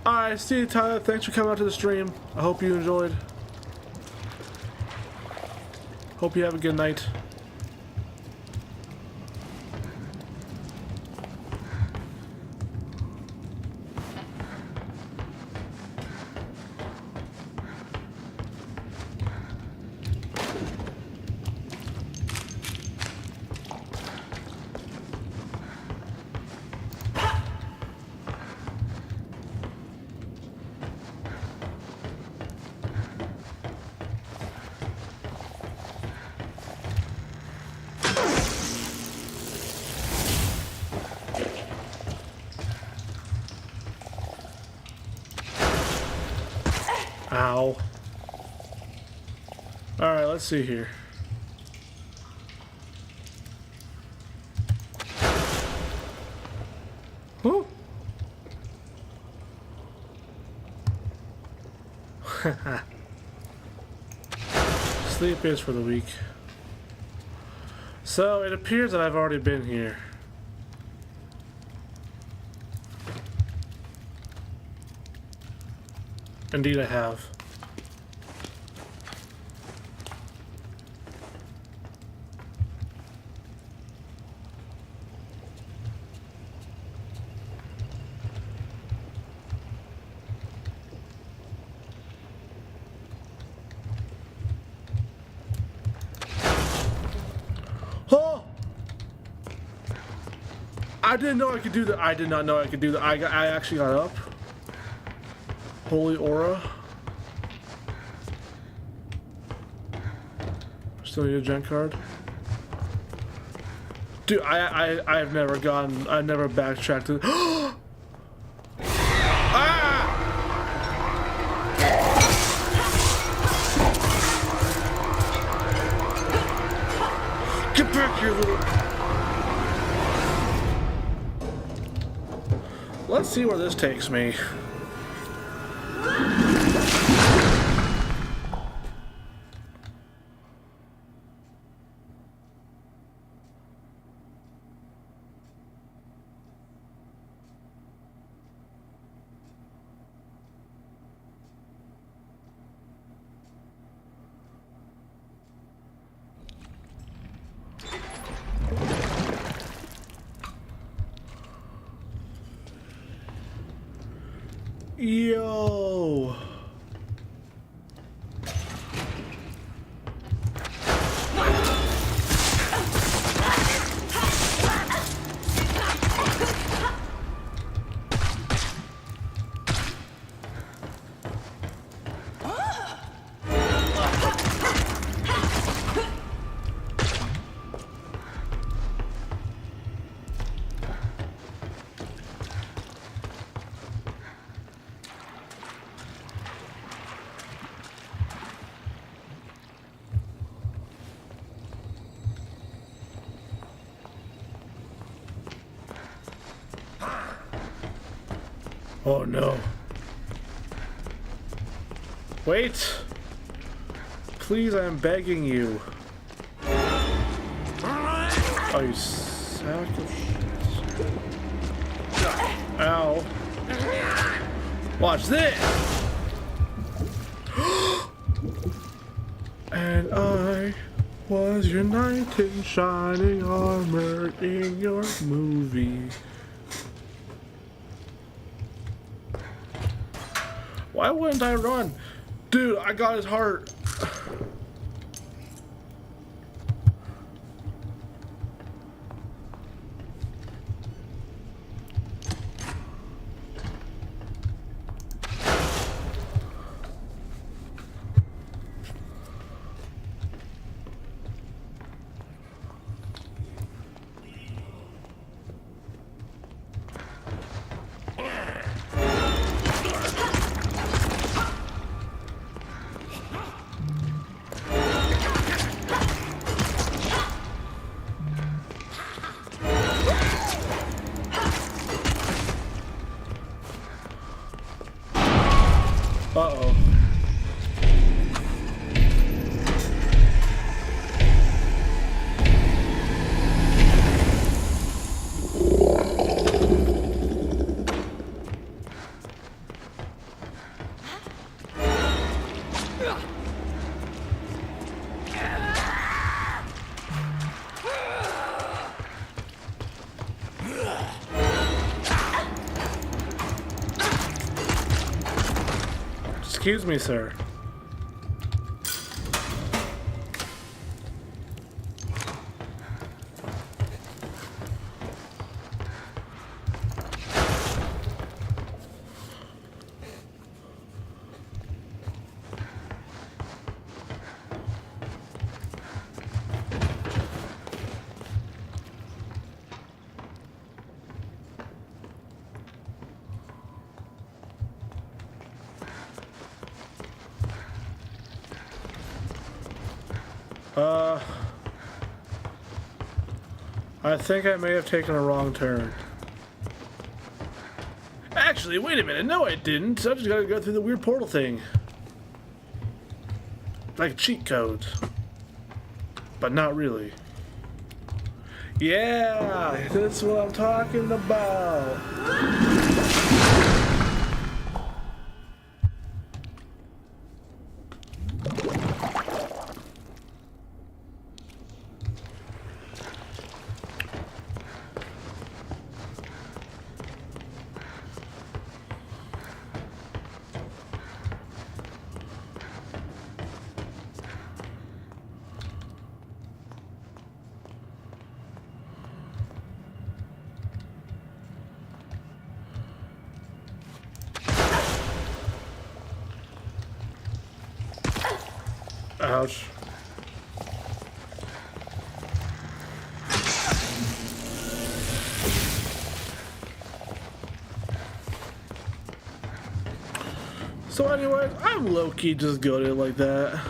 [SPEAKER 1] Alright, see you, Tyler. Thanks for coming out to the stream. I hope you enjoyed. Hope you have a good night. Ow. Alright, let's see here. Whew. Sleep is for the weak. So, it appears that I've already been here. Indeed I have. Oh! I didn't know I could do that. I did not know I could do that. I actually got up. Holy aura. Still need a gen card. Dude, I've never gone. I've never backtracked to. Ah! Get back here, little. Let's see where this takes me. Yo. Oh no. Wait! Please, I'm begging you. Oh, you sack of shit. Ow. Watch this! And I was your knight in shining armor in your movie. Why wouldn't I run? Dude, I got his heart. Uh-oh. Excuse me, sir. I think I may have taken a wrong turn. Actually, wait a minute. No, I didn't. I just gotta go through the weird portal thing. Like a cheat code. But not really. Yeah, that's what I'm talking about. Ouch. So anyways, I'm low-key just good at it like that.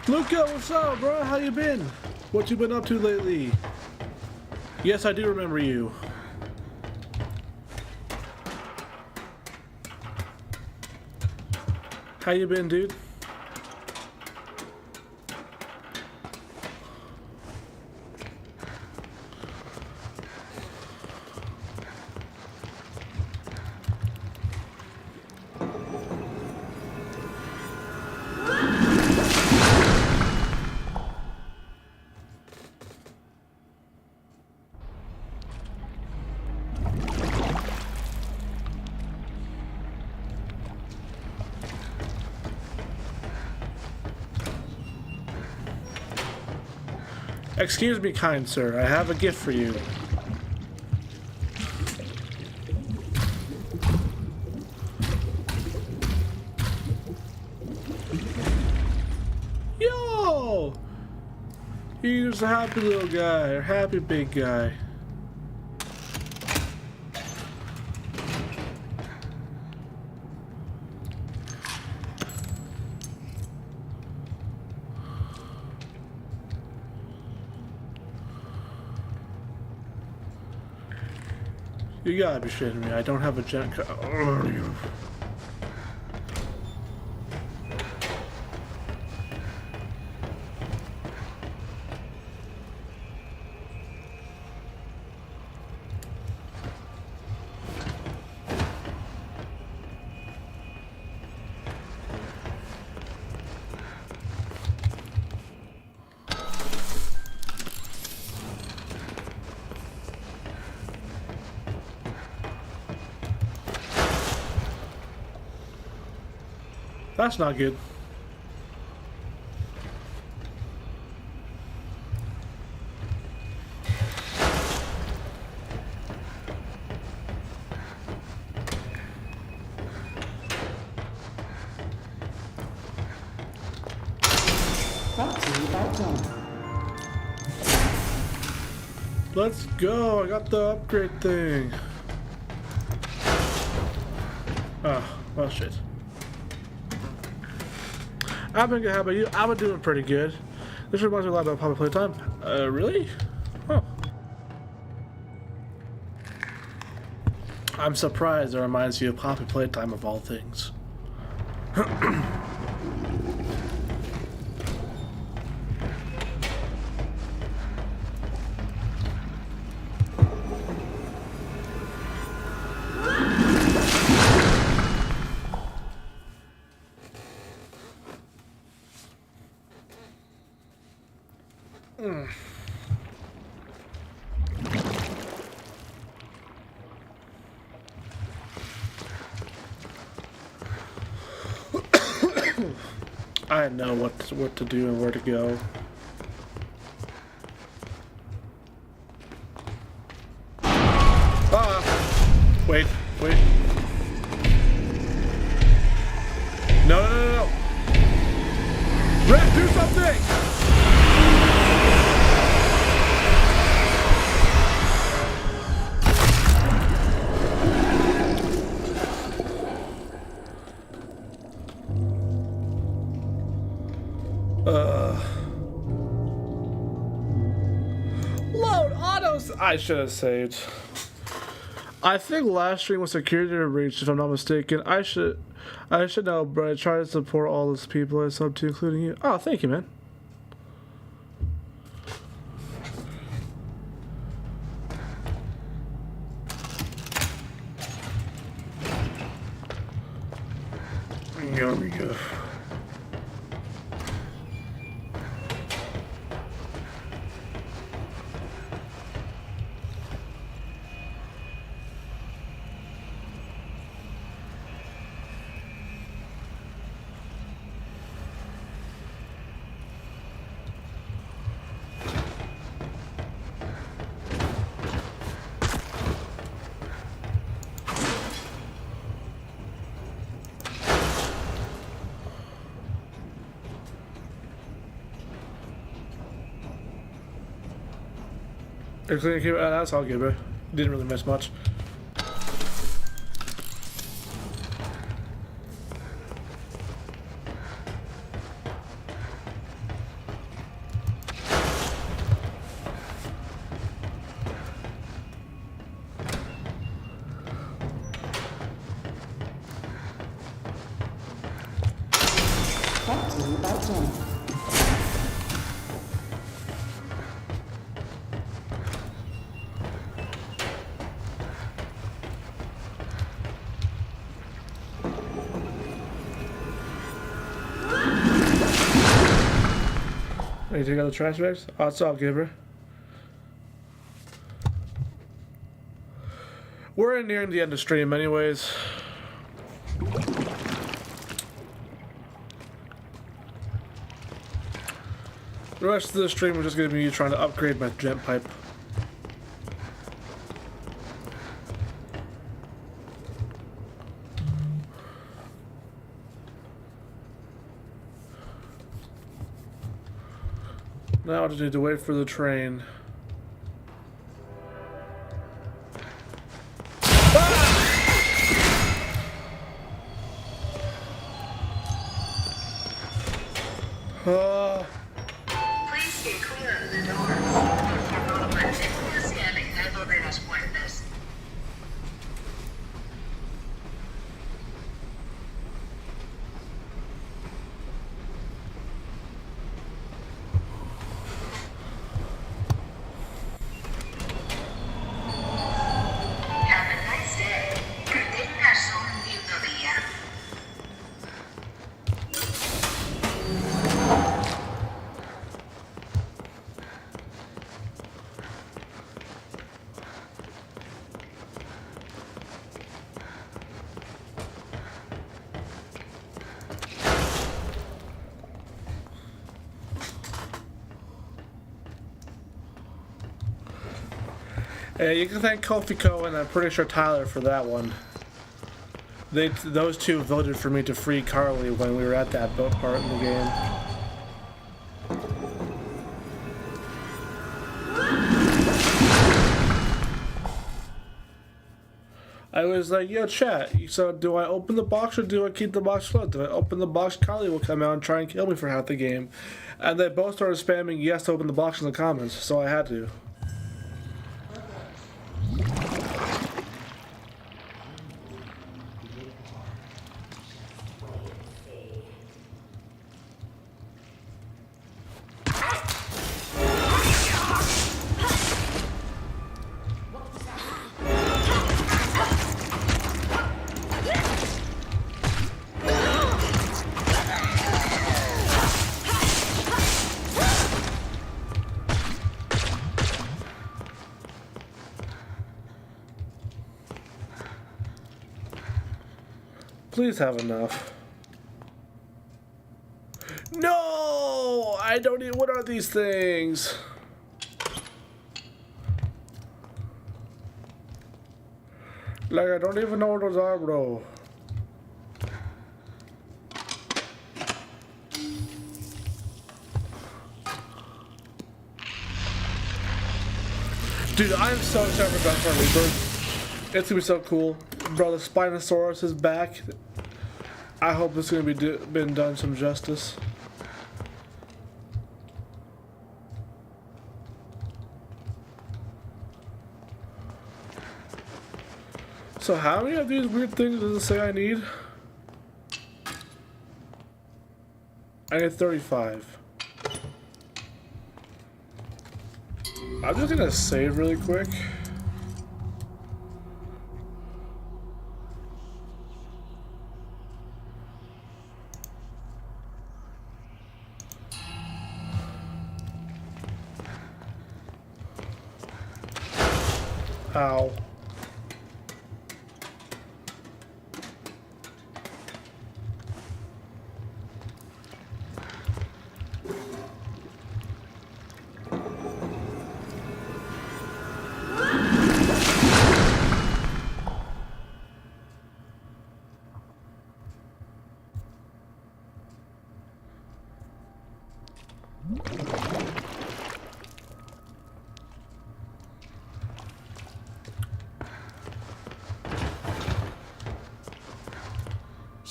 [SPEAKER 1] Luca, what's up, bro? How you been? What you been up to lately? Yes, I do remember you. How you been, dude? Excuse me, kind sir. I have a gift for you. Yo! You're just a happy little guy, or happy big guy. You gotta be shitting me. I don't have a gen. That's not good. Let's go. I got the upgrade thing. Oh, well, shit. I've been good. How about you? I've been doing pretty good. This reminds me a lot about Poppy Playtime. Really? Huh. I'm surprised it reminds you of Poppy Playtime of all things. I know what to do and where to go. Wait. No. Red, do something! Load autos. I should have saved. I think last stream was security breach, if I'm not mistaken. I should know, but I try to support all those people I sub to, including you. Oh, thank you, man. There we go. That's all good, bro. Didn't really miss much.
[SPEAKER 10] Expecting about done.
[SPEAKER 1] Hey, take out the trash bags? Oh, it's all, give her. We're nearing the end of stream anyways. The rest of the stream is just going to be me trying to upgrade my jet pipe. Now I just need to wait for the train.
[SPEAKER 11] Please stay clear of the door. Por favor, manténganse alejado de las puertas. Have a nice day. Que tengas un lindo día.
[SPEAKER 1] Yeah, you can thank Kofi Co and I'm pretty sure Tyler for that one. Those two voted for me to free Carly when we were at that boat part in the game. I was like, yo, chat, so do I open the box or do I keep the box closed? Do I open the box? Carly will come out and try and kill me for half the game. And they both started spamming yes to open the box in the comments, so I had to. Please have enough. No! I don't even. What are these things? Like, I don't even know what those are, bro. Dude, I'm so excited for Dark Rebirth. It's gonna be so cool. Bro, the Spinosaurus is back. I hope it's gonna be been done some justice. So how many of these weird things does it say I need? I need 35. I'm just gonna save really quick. Ow.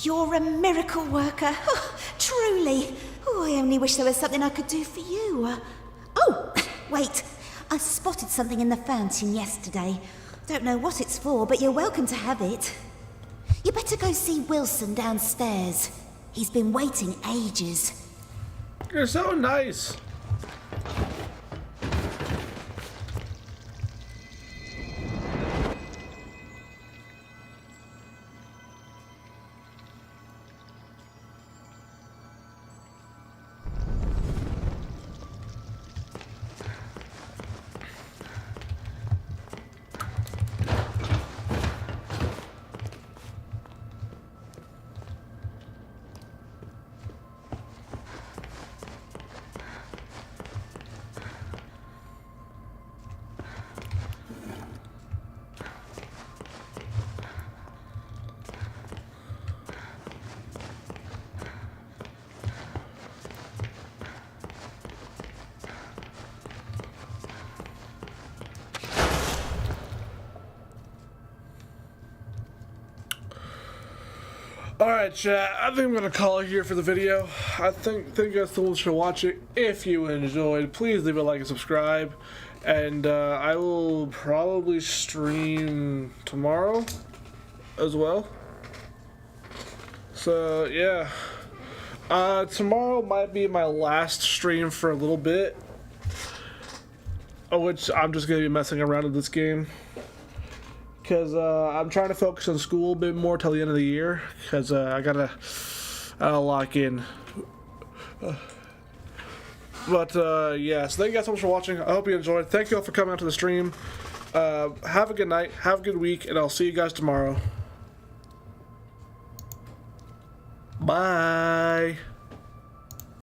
[SPEAKER 10] You're a miracle worker. Oh, truly. Oh, I only wish there was something I could do for you. Oh, wait. I spotted something in the fountain yesterday. Don't know what it's for, but you're welcome to have it. You better go see Wilson downstairs. He's been waiting ages.
[SPEAKER 1] You're so nice. Alright, chat, I think I'm gonna call it here for the video. I think you guys so much for watching. If you enjoyed, please leave a like and subscribe. And I will probably stream tomorrow as well. So yeah. Tomorrow might be my last stream for a little bit. Which I'm just gonna be messing around with this game. Because I'm trying to focus on school a bit more till the end of the year, because I gotta lock in. But yeah, so thank you guys so much for watching. I hope you enjoyed. Thank you all for coming out to the stream. Have a good night, have a good week, and I'll see you guys tomorrow. Bye.